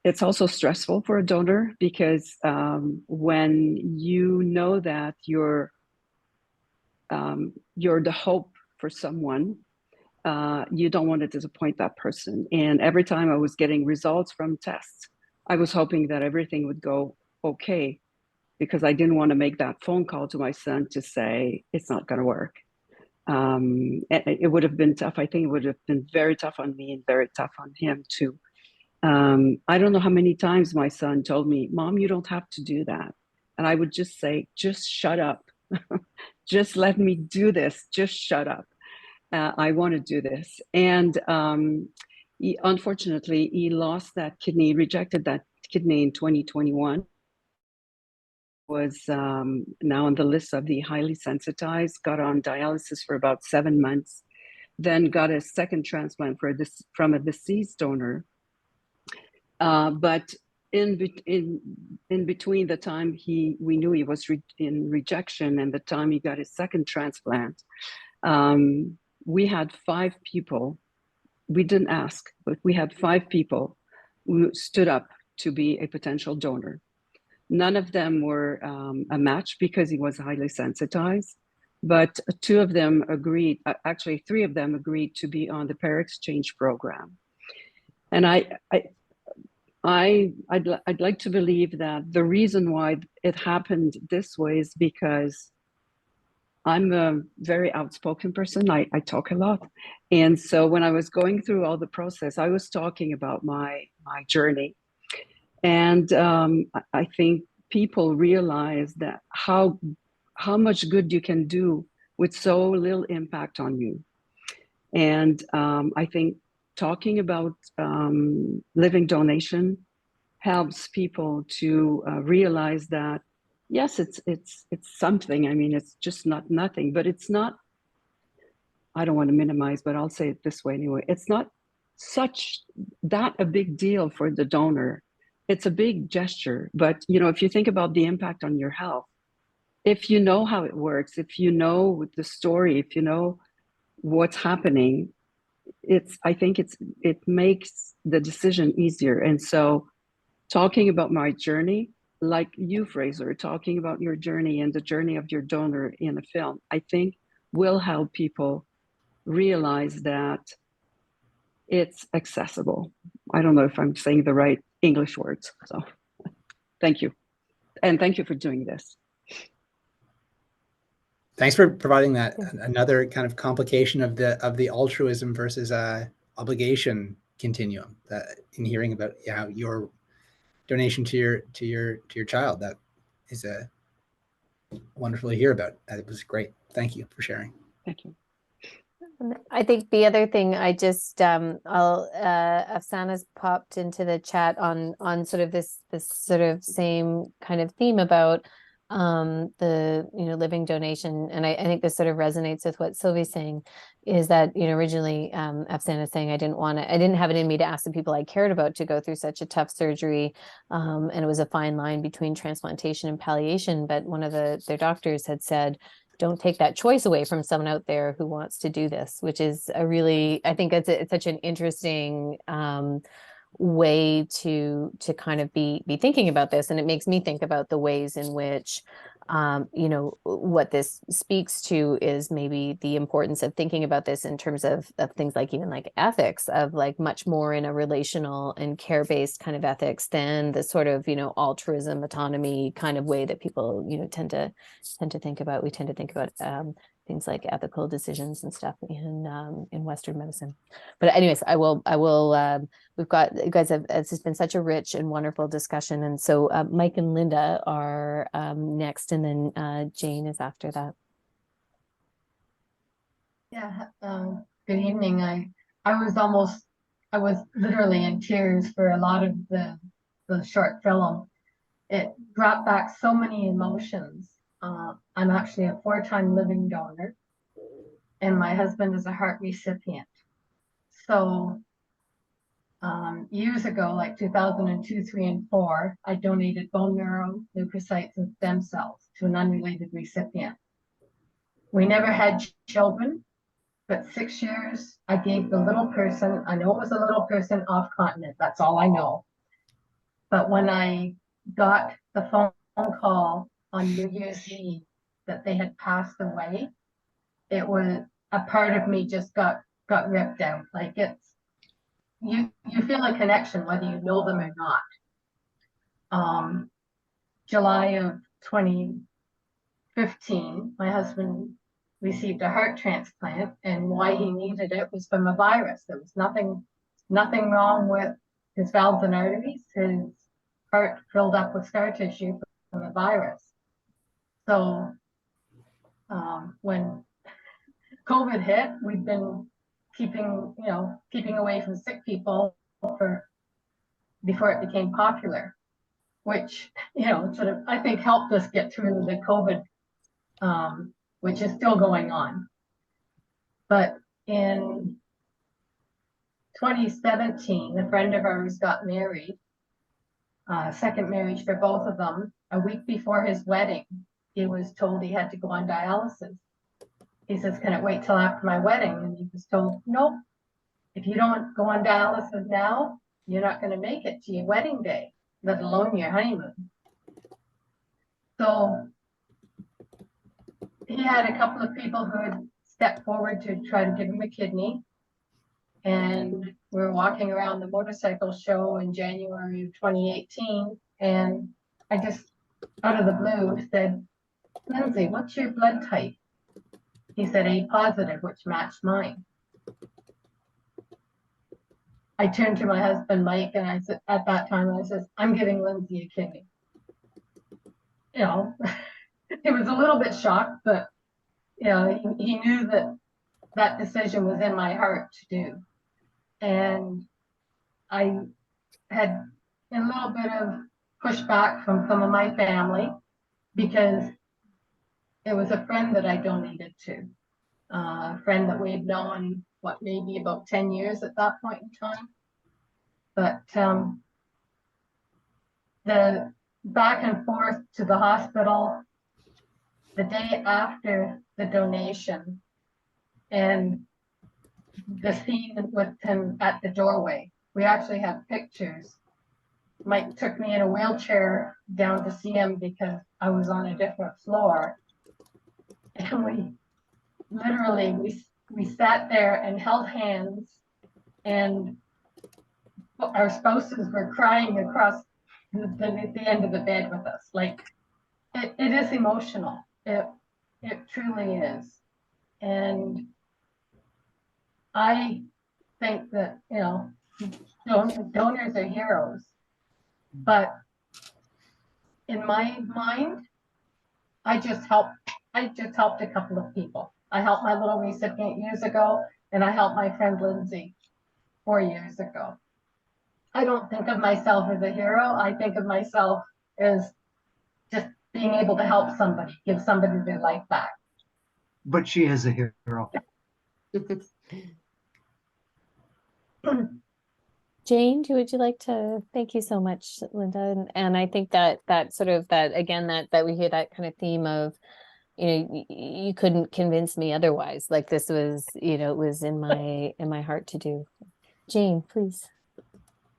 it's also stressful for a donor, because when you know that you're the hope for someone, you don't want to disappoint that person. And every time I was getting results from tests, I was hoping that everything would go okay, because I didn't want to make that phone call to my son to say it's not going to work. It would have been tough. I think it would have been very tough on me and very tough on him too. I don't know how many times my son told me, "Mom, you don't have to do that." And I would just say, "Just shut up. Just let me do this. Just shut up. I want to do this." And unfortunately, he lost that kidney, rejected that kidney in 2021. Was now on the list of the highly sensitized, got on dialysis for about 7 months, then got a second transplant from a deceased donor. But in between the time we knew he was in rejection and the time he got his second transplant, we had 5 people. We didn't ask, but we had 5 people who stood up to be a potential donor. None of them were a match because he was highly sensitized, but 2 of them agreed, actually 3 of them agreed to be on the pair exchange program. And I'd like to believe that the reason why it happened this way is because I'm a very outspoken person. I talk a lot. And so when I was going through all the process, I was talking about my journey. And I think people realize that how much good you can do with so little impact on you. And I think talking about living donation helps people to realize that, yes, it's something. I mean, it's just not nothing, but it's not, I don't want to minimize, but I'll say it this way anyway. It's not that a big deal for the donor. It's a big gesture, but if you think about the impact on your health, if you know how it works, if you know the story, if you know what's happening, I think it makes the decision easier. And so talking about my journey, like you, Fraser, talking about your journey and the journey of your donor in a film, I think will help people realize that it's accessible. I don't know if I'm saying the right English words. So thank you. And thank you for doing this. Thanks for providing that. Another kind of complication of the altruism versus obligation continuum, in hearing about your donation to your child. That is wonderful to hear about. It was great. Thank you for sharing. Thank you. And I think the other thing I just Afsana's popped into the chat on sort of this sort of same kind of theme about the living donation, and I think this sort of resonates with what Sylvie's saying, is that originally Afsana's saying I didn't have it in me to ask the people I cared about to go through such a tough surgery, and it was a fine line between transplantation and palliation, but one of their doctors had said, don't take that choice away from someone out there who wants to do this, which is I think it's such an interesting way to kind of be thinking about this. And it makes me think about the ways in which what this speaks to is maybe the importance of thinking about this in terms of things like even like ethics, of like much more in a relational and care-based kind of ethics than the sort of altruism, autonomy kind of way that people tend to think about. We tend to think about things like ethical decisions and stuff in Western medicine. But anyways, I will we've got, you guys have, it's just been such a rich and wonderful discussion. And so Mike and Linda are next, and then Jane is after that. Yeah, good evening. I was literally in tears for a lot of the short film. It brought back so many emotions. I'm actually a 4-time living donor, and my husband is a heart recipient. So years ago, like 2002, 3, and 4, I donated bone marrow, leukocytes, and stem cells to an unrelated recipient. We never had children, but 6 years I gave the little person, I know it was a little person off continent, that's all I know. But when I got the phone call on New Year's Eve that they had passed away, it was a part of me just got ripped out. Like you feel a connection whether you know them or not. July of 2015, my husband received a heart transplant, and why he needed it was from a virus. There was nothing wrong with his valves and arteries. His heart filled up with scar tissue from a virus. So when COVID hit, we've been keeping away from sick people before it became popular, which sort of I think helped us get through the COVID, which is still going on. But in 2017, a friend of ours got married, second marriage for both of them. A week before his wedding, he was told he had to go on dialysis. He says, "Can it wait till after my wedding?" And he was told, "Nope. If you don't go on dialysis now, you're not going to make it to your wedding day, let alone your honeymoon." So he had a couple of people who had stepped forward to try to give him a kidney. And we were walking around the motorcycle show in January of 2018. And I just, out of the blue, said, "Lindsay, what's your blood type?" He said A positive, which matched mine. I turned to my husband, Mike, and I said, at that time, I said, "I'm giving Lindsay a kidney." He was a little bit shocked, but he knew that decision was in my heart to do. And I had a little bit of pushback from some of my family because it was a friend that I donated to, a friend that we had known, maybe about 10 years at that point in time. But the back and forth to the hospital, the day after the donation, and the scene with him at the doorway. We actually have pictures. Mike took me in a wheelchair down to see him because I was on a different floor. And we literally, we sat there and held hands, and our spouses were crying across the end of the bed with us. Like, it is emotional. It truly is. And I think that, donors are heroes. But in my mind, I just helped a couple of people. I helped my little recipient years ago, and I helped my friend Lindsay 4 years ago. I don't think of myself as a hero. I think of myself as just being able to help somebody, give somebody their life back. But she is a hero. Jane, would you like to? Thank you so much, Linda. And I think that sort of again, that we hear that kind of theme of, you couldn't convince me otherwise. Like this was, it was in my heart to do. Jane, please.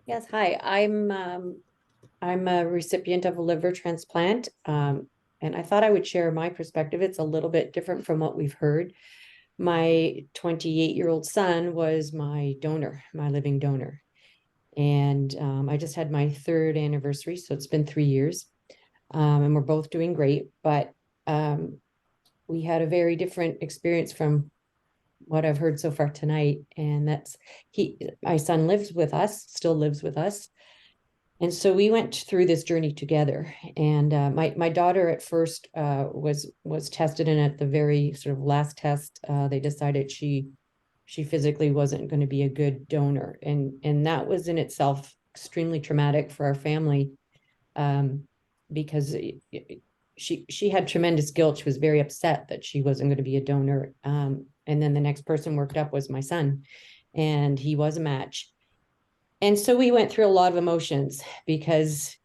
Yes, hi. I'm a recipient of a liver transplant, and I thought I would share my perspective. It's a little bit different from what we've heard. My 28-year-old son was my donor, my living donor. And I just had my 3rd anniversary, so it's been 3 years. And we're both doing great, but we had a very different experience from what I've heard so far tonight. And that's my son lives with us, still lives with us. And so we went through this journey together. And my daughter at first was tested, and at the very sort of last test, they decided she physically wasn't going to be a good donor. And that was in itself extremely traumatic for our family, because she had tremendous guilt. She was very upset that she wasn't going to be a donor. And then the next person worked up was my son, and he was a match. And so we went through a lot of emotions, because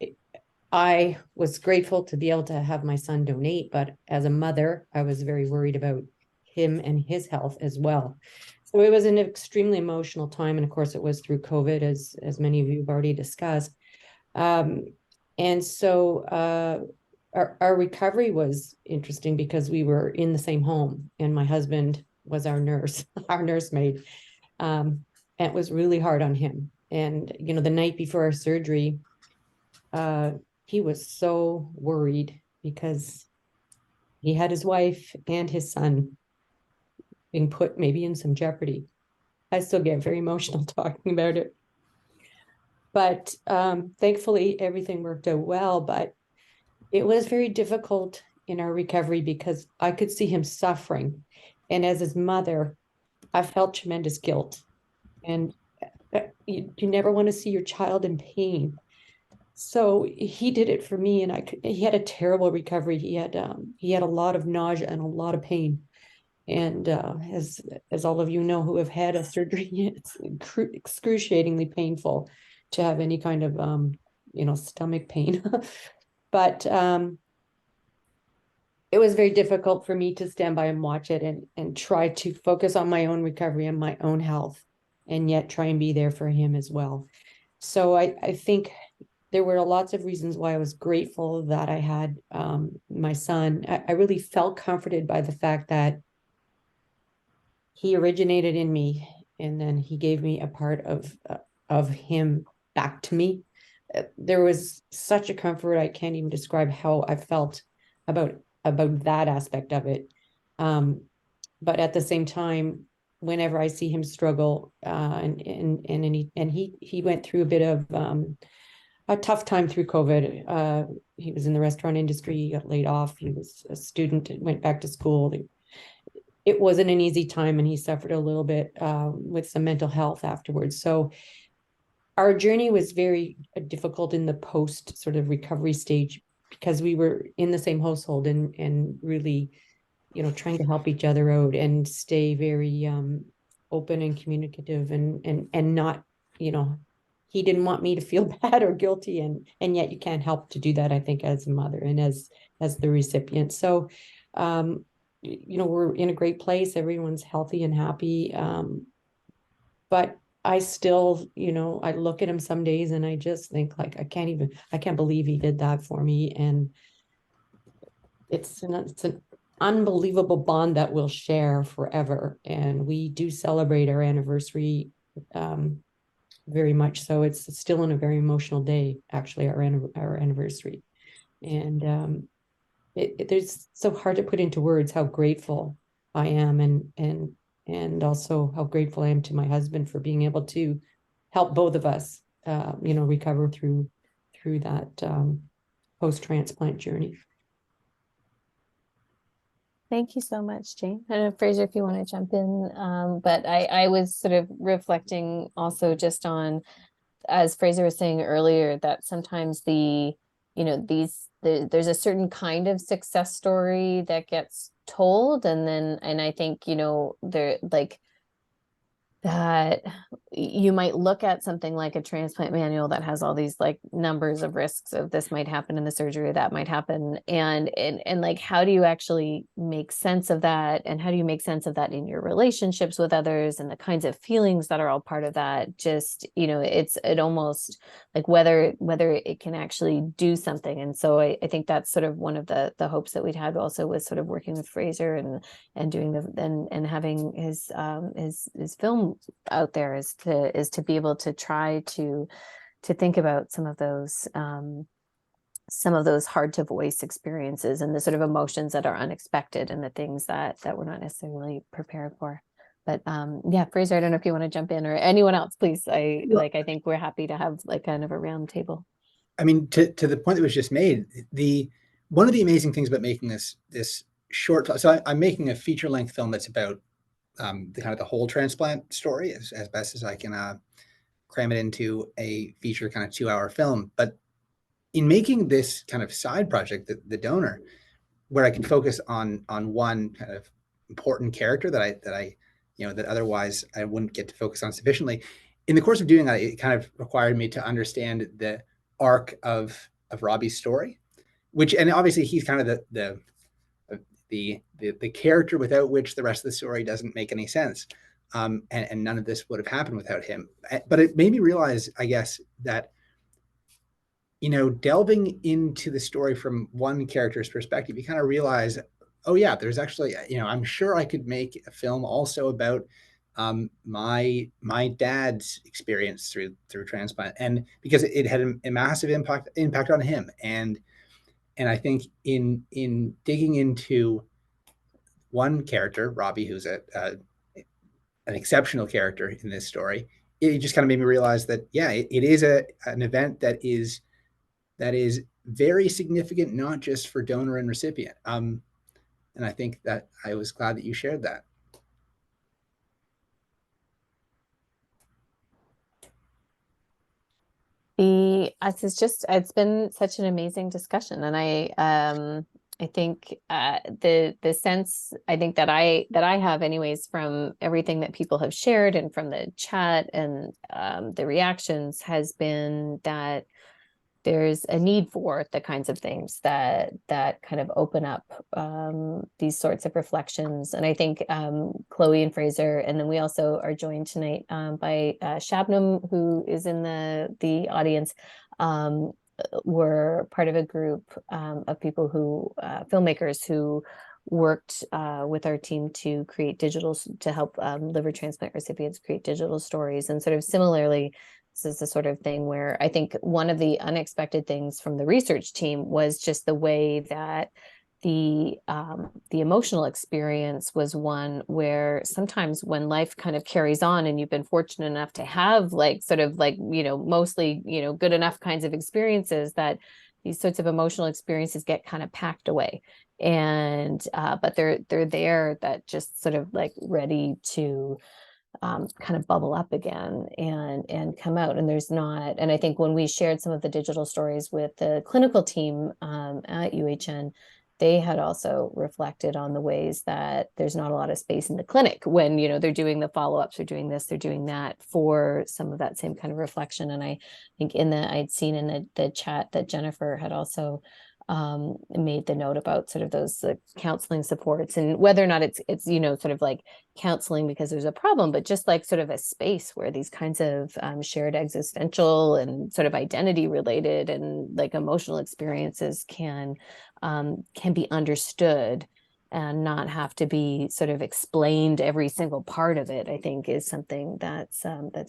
I was grateful to be able to have my son donate, but as a mother, I was very worried about him and his health as well. So it was an extremely emotional time. And of course it was through COVID, as many of you have already discussed. And so our recovery was interesting, because we were in the same home, and my husband was our nurse, our nursemaid. And it was really hard on him. And, the night before our surgery, he was so worried, because he had his wife and his son being put maybe in some jeopardy. I still get very emotional talking about it. But thankfully, everything worked out well. But it was very difficult in our recovery, because I could see him suffering. And as his mother, I felt tremendous guilt. And you never want to see your child in pain. So he did it for me, and he had a terrible recovery. He had a lot of nausea and a lot of pain. And as all of you know who have had a surgery, it's excruciatingly painful to have any kind of stomach pain. But it was very difficult for me to stand by and watch it, and try to focus on my own recovery and my own health, and yet try and be there for him as well. So I think there were lots of reasons why I was grateful that I had my son. I really felt comforted by the fact that he originated in me, and then he gave me a part of him back to me. There was such a comfort. I can't even describe how I felt about that aspect of it. But at the same time, whenever I see him struggle, and he went through a bit of a tough time through COVID. He was in the restaurant industry, he got laid off. He was a student, went back to school. It wasn't an easy time, and he suffered a little bit with some mental health afterwards. So our journey was very difficult in the post sort of recovery stage, because we were in the same household, and really, trying to help each other out and stay very open and communicative, and not, he didn't want me to feel bad or guilty, and yet you can't help to do that, I think, as a mother and as the recipient. So we're in a great place. Everyone's healthy and happy. But I still, I look at him some days and I just think, like, I can't believe he did that for me. And it's an unbelievable bond that we'll share forever. And we do celebrate our anniversary very much so. It's still in a very emotional day, actually, our anniversary. And it's so hard to put into words how grateful I am, and also how grateful I am to my husband for being able to help both of us, recover through that post-transplant journey. Thank you so much, Jane. I don't know, Fraser, if you want to jump in, but I was sort of reflecting also just on, as Fraser was saying earlier, that sometimes there's a certain kind of success story that gets told, and I think, there like that you might look at something like a transplant manual that has all these like numbers of risks of this might happen in the surgery, that might happen, and like, how do you actually make sense of that, and how do you make sense of that in your relationships with others and the kinds of feelings that are all part of that? Just, it almost like whether it can actually do something. And so I think that's sort of one of the hopes that we'd had also, was sort of working with Fraser and doing and having his film out there, is to be able to try to think about some of those hard to voice experiences and the sort of emotions that are unexpected and the things that we're not necessarily prepared for. But yeah, Fraser, I don't know if you want to jump in, or anyone else, please. I think we're happy to have like kind of a round table. I mean, to the point that was just made, one of the amazing things about making this short, so I'm making a feature length film that's about the whole transplant story as best as I can cram it into a feature kind of 2-hour film. But in making this kind of side project, the donor, where I can focus on one kind of important character that I that otherwise I wouldn't get to focus on sufficiently. In the course of doing that, it kind of required me to understand the arc of Robbie's story, and obviously he's kind of the character without which the rest of the story doesn't make any sense. And none of this would have happened without him. But it made me realize, I guess, that, delving into the story from one character's perspective, you kind of realize, oh yeah, there's actually, I'm sure I could make a film also about my dad's experience through transplant, and because it had a massive impact on him. And I think in digging into one character, Robbie, who's an exceptional character in this story, it just kind of made me realize that, yeah, it is an event that is very significant, not just for donor and recipient. And I think that I was glad that you shared that. It's been such an amazing discussion, and I think the sense I think that I have anyways from everything that people have shared and from the chat and the reactions has been that there's a need for the kinds of things that kind of open up these sorts of reflections. And I think Chloe and Fraser, and then we also are joined tonight by Shabnam, who is in the audience, were part of a group of people who, filmmakers who worked with our team to create to help liver transplant recipients create digital stories. And sort of similarly, this is the sort of thing where I think one of the unexpected things from the research team was just the way that the emotional experience was one where sometimes when life kind of carries on and you've been fortunate enough to have mostly, good enough kinds of experiences, that these sorts of emotional experiences get kind of packed away. And but they're there, that just sort of like ready to kind of bubble up again and come out. And I think when we shared some of the digital stories with the clinical team at UHN, they had also reflected on the ways that there's not a lot of space in the clinic when, they're doing the follow-ups, they're doing this, they're doing that, for some of that same kind of reflection. And I think I'd seen in the chat that Jennifer had also made the note about sort of those counseling supports, and whether or not it's sort of like counseling because there's a problem, but just like sort of a space where these kinds of shared existential and sort of identity related and like emotional experiences can be understood and not have to be sort of explained every single part of it, I think is something that's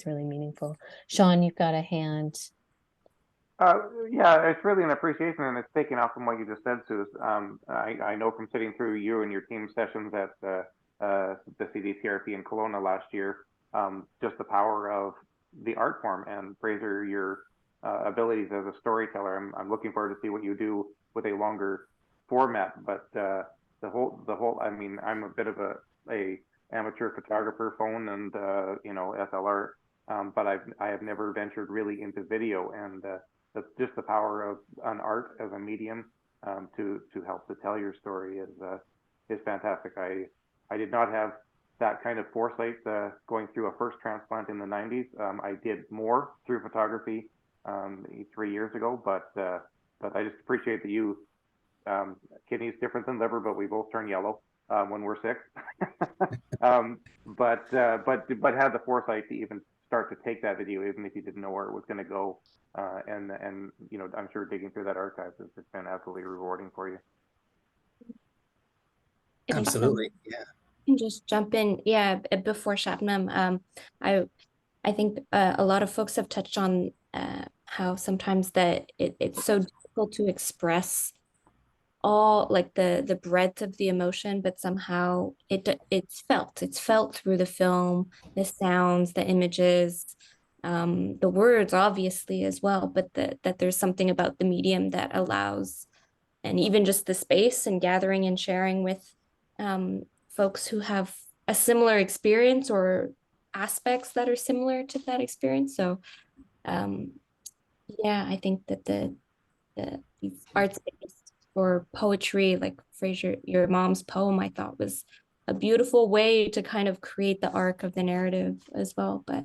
really meaningful. Sean, you've got a hand. Yeah, it's really an appreciation, and it's taken off from what you just said, Suze. I know from sitting through you and your team sessions at the CDTRP in Kelowna last year, just the power of the art form, and Fraser, your abilities as a storyteller. I'm looking forward to see what you do with a longer format, but the whole. I mean, I'm a bit of a amateur photographer, phone and SLR, but I have never ventured really into video, and that's just the power of an art as a medium to help to tell your story is fantastic. I did not have that kind of foresight going through a first transplant in the 90s. I did more through photography 3 years ago, but I just appreciate that you, kidneys different than liver, but we both turn yellow when we're sick. But had the foresight to even start to take that video, even if you didn't know where it was going to go. And I'm sure digging through that archive has been absolutely rewarding for you. Absolutely, yeah. Can just jump in, yeah, before Shabnam. I think a lot of folks have touched on how sometimes that it's so difficult to express all like the breadth of the emotion, but somehow it's felt through the film, the sounds, the images, the words obviously as well, but that there's something about the medium that allows, and even just the space and gathering and sharing with folks who have a similar experience or aspects that are similar to that experience. So yeah, I think that these art space or poetry, like Fraser, your mom's poem, I thought was a beautiful way to kind of create the arc of the narrative as well. But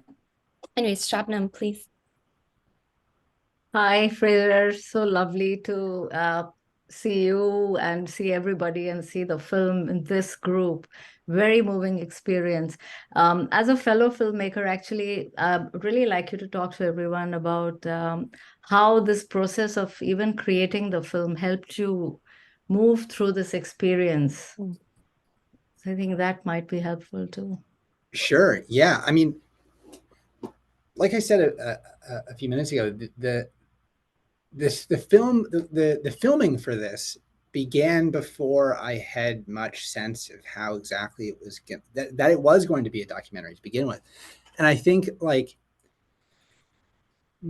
anyways, Shabnam, please. Hi, Fraser. So lovely to see you and see everybody and see the film in this group. Very moving experience. As a fellow filmmaker, actually, really like you to talk to everyone about how this process of even creating the film helped you move through this experience. So I think that might be helpful too. Sure. Yeah. I mean, like I said a few minutes ago, the filming for this began before I had much sense of how exactly it was that it was going to be a documentary to begin with. And I think like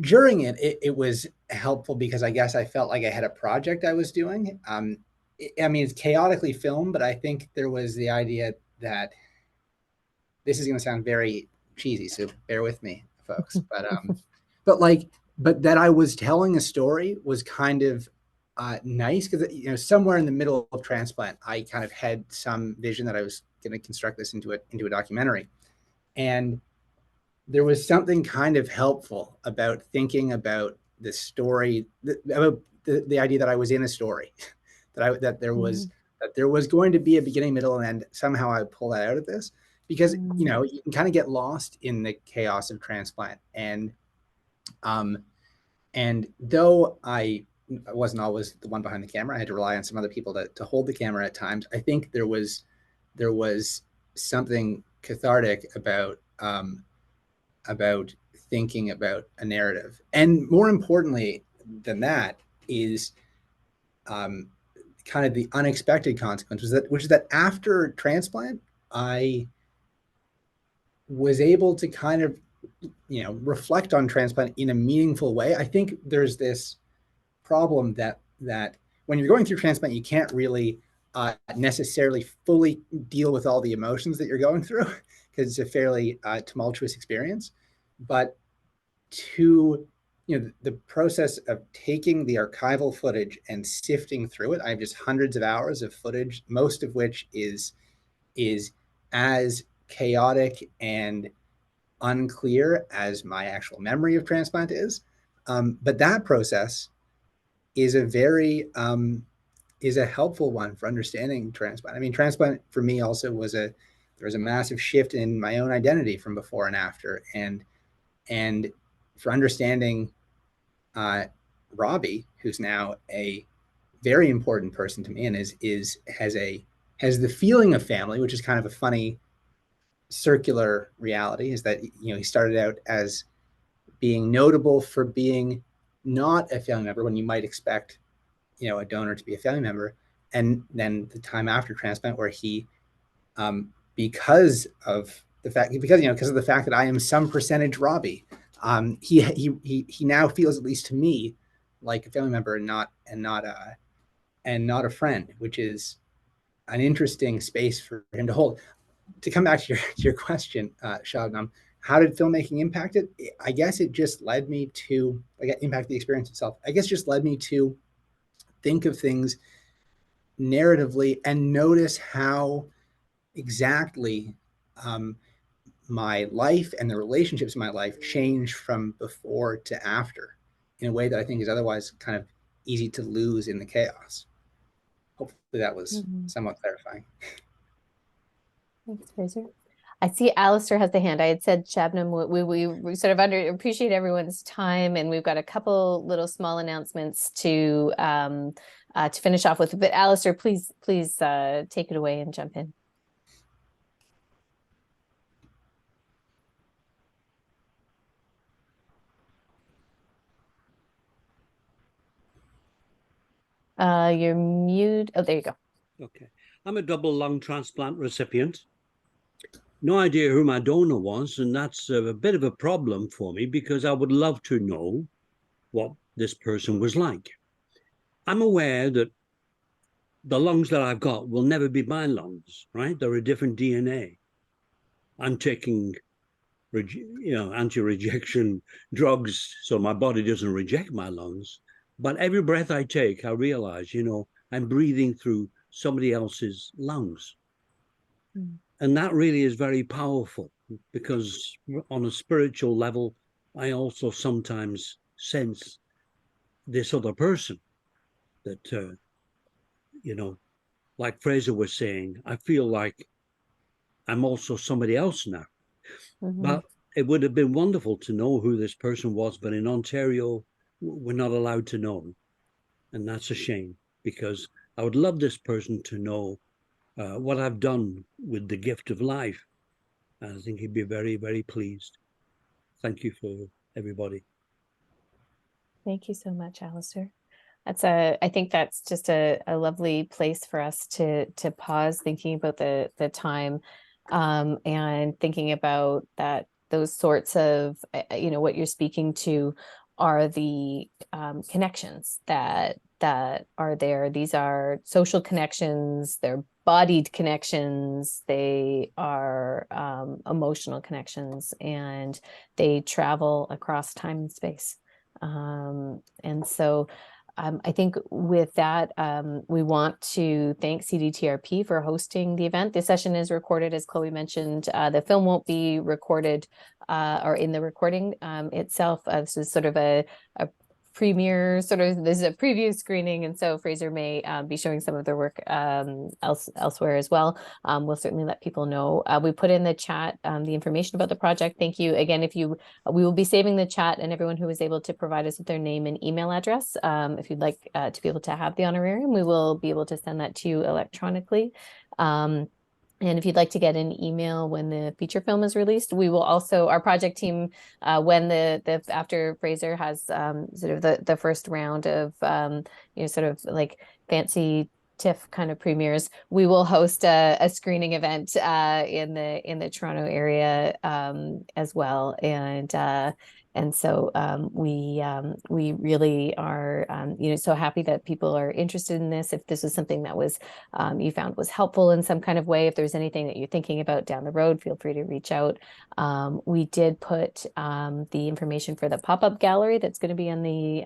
during it was helpful because I guess I felt like I had a project I was doing. I mean, it's chaotically filmed, but I think there was the idea that this is going to sound very cheesy, so bear with me, folks. But that I was telling a story was kind of nice because somewhere in the middle of Transplant, I kind of had some vision that I was going to construct this into a documentary, and there was something kind of helpful about thinking about the story, about the idea that I was in a story, that there was going to be a beginning, middle, and end. Somehow I would pull that out of this because you can kind of get lost in the chaos of Transplant, and though I wasn't always the one behind the camera, I had to rely on some other people to hold the camera at times. I think there was something cathartic about thinking about a narrative, and more importantly than that is kind of the unexpected consequences which is that after Transplant, I was able to kind of reflect on Transplant in a meaningful way. I think there's this problem that when you're going through Transplant, you can't really necessarily fully deal with all the emotions that you're going through because it's a fairly tumultuous experience. But the process of taking the archival footage and sifting through it, I have just hundreds of hours of footage, most of which is as chaotic and unclear as my actual memory of Transplant is. But that process is a helpful one for understanding Transplant. I mean, Transplant for me also there was a massive shift in my own identity from before and after, and for understanding Robbie, who's now a very important person to me and has the feeling of family, which is kind of a funny circular reality, is that he started out as being notable for being not a family member when you might expect a donor to be a family member, and then the time after Transplant where he because of the fact that I am some percentage Robbie, he now feels, at least to me, like a family member and not a friend, which is an interesting space for him to hold. To come back to your question, Shabnam, how did filmmaking impact it? I guess it just led me to impact the experience itself. I guess just led me to think of things narratively and notice how exactly my life and the relationships in my life changed from before to after in a way that I think is otherwise kind of easy to lose in the chaos. Hopefully that was somewhat clarifying. Thanks, Fraser. I see Alistair has the hand. I had said, Shabnam, we sort of appreciate everyone's time, and we've got a couple little small announcements to finish off with. But Alistair, please take it away and jump in. You're mute. Oh, there you go. Okay. I'm a double lung transplant recipient. No idea who my donor was, and that's a bit of a problem for me because I would love to know what this person was like. I'm aware that the lungs that I've got will never be my lungs, right? They're a different DNA. I'm taking anti-rejection drugs so my body doesn't reject my lungs. But every breath I take, I realize, I'm breathing through somebody else's lungs. And that really is very powerful because on a spiritual level, I also sometimes sense this other person that, like Fraser was saying, I feel like I'm also somebody else now. But it would have been wonderful to know who this person was. But in Ontario, we're not allowed to know. And that's a shame because I would love this person to know what I've done with the gift of life. I think he'd be very, very pleased. Thank you for everybody. Thank you so much, Alistair. I think that's just a lovely place for us to pause, thinking about the time and thinking about those sorts of, what you're speaking to are the connections that are there. These are social connections, they're bodied connections, they are emotional connections, and they travel across time and space. And so I think with that, we want to thank CDTRP for hosting the event. This session is recorded, as Chloe mentioned. The film won't be recorded or in the recording itself. This is sort of a premiere, this is a preview screening, and so Fraser may be showing some of their work elsewhere as well. We'll certainly let people know. We put in the chat the information about the project. Thank you again. We will be saving the chat, and everyone who was able to provide us with their name and email address. If you'd like to be able to have the honorarium, we will be able to send that to you electronically. And if you'd like to get an email when the feature film is released, we will also, our project team, when after Fraser has sort of the first round of, sort of like fancy TIFF kind of premieres, we will host a screening event in the Toronto area as well. And so we really are, so happy that people are interested in this. If this is something that was you found was helpful in some kind of way, if there's anything that you're thinking about down the road, feel free to reach out. We did put the information for the pop-up gallery that's going to be on the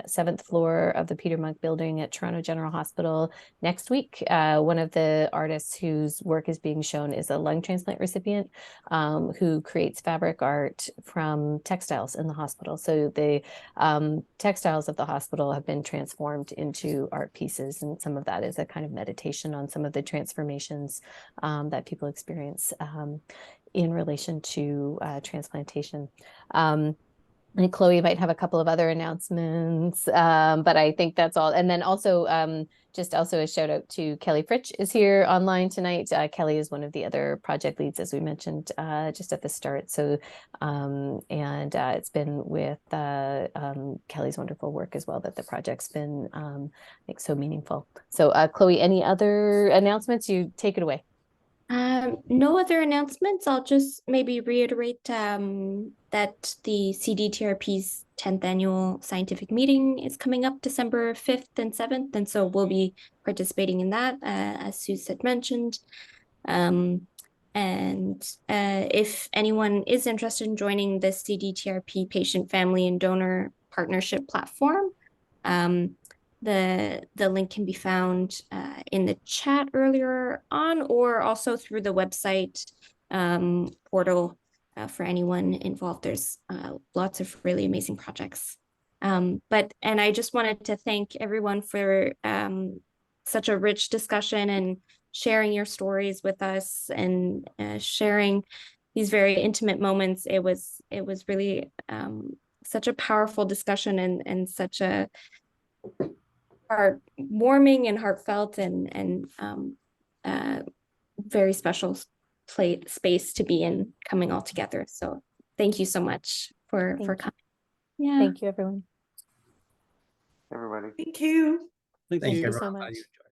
7th floor of the Peter Monk building at Toronto General Hospital next week. One of the artists whose work is being shown is a lung transplant recipient who creates fabric art from textiles in the hospital. So the textiles of the hospital have been transformed into art pieces, and some of that is a kind of meditation on some of the transformations that people experience in relation to transplantation. I think Chloe might have a couple of other announcements, but I think that's all. And then also, just also a shout out to Kelly Fritsch is here online tonight. Kelly is one of the other project leads, as we mentioned just at the start. So, it's been with Kelly's wonderful work as well that the project's been, I think, so meaningful. So, Chloe, any other announcements? You take it away. No other announcements. I'll just maybe reiterate that the CDTRP's 10th annual scientific meeting is coming up December 5th and 7th. And so we'll be participating in that, as Suze had mentioned. If anyone is interested in joining the CDTRP Patient, Family, and Donor Partnership Platform, the link can be found in the chat earlier on, or also through the website portal for anyone involved. There's lots of really amazing projects. And I just wanted to thank everyone for such a rich discussion and sharing your stories with us and sharing these very intimate moments. It was really such a powerful discussion and such a heartwarming and heartfelt and very special space to be in, coming all together. So thank you so much for coming. Yeah. Thank you, everyone. Everybody. Thank you. Thank you so everyone. much. Glad you enjoyed.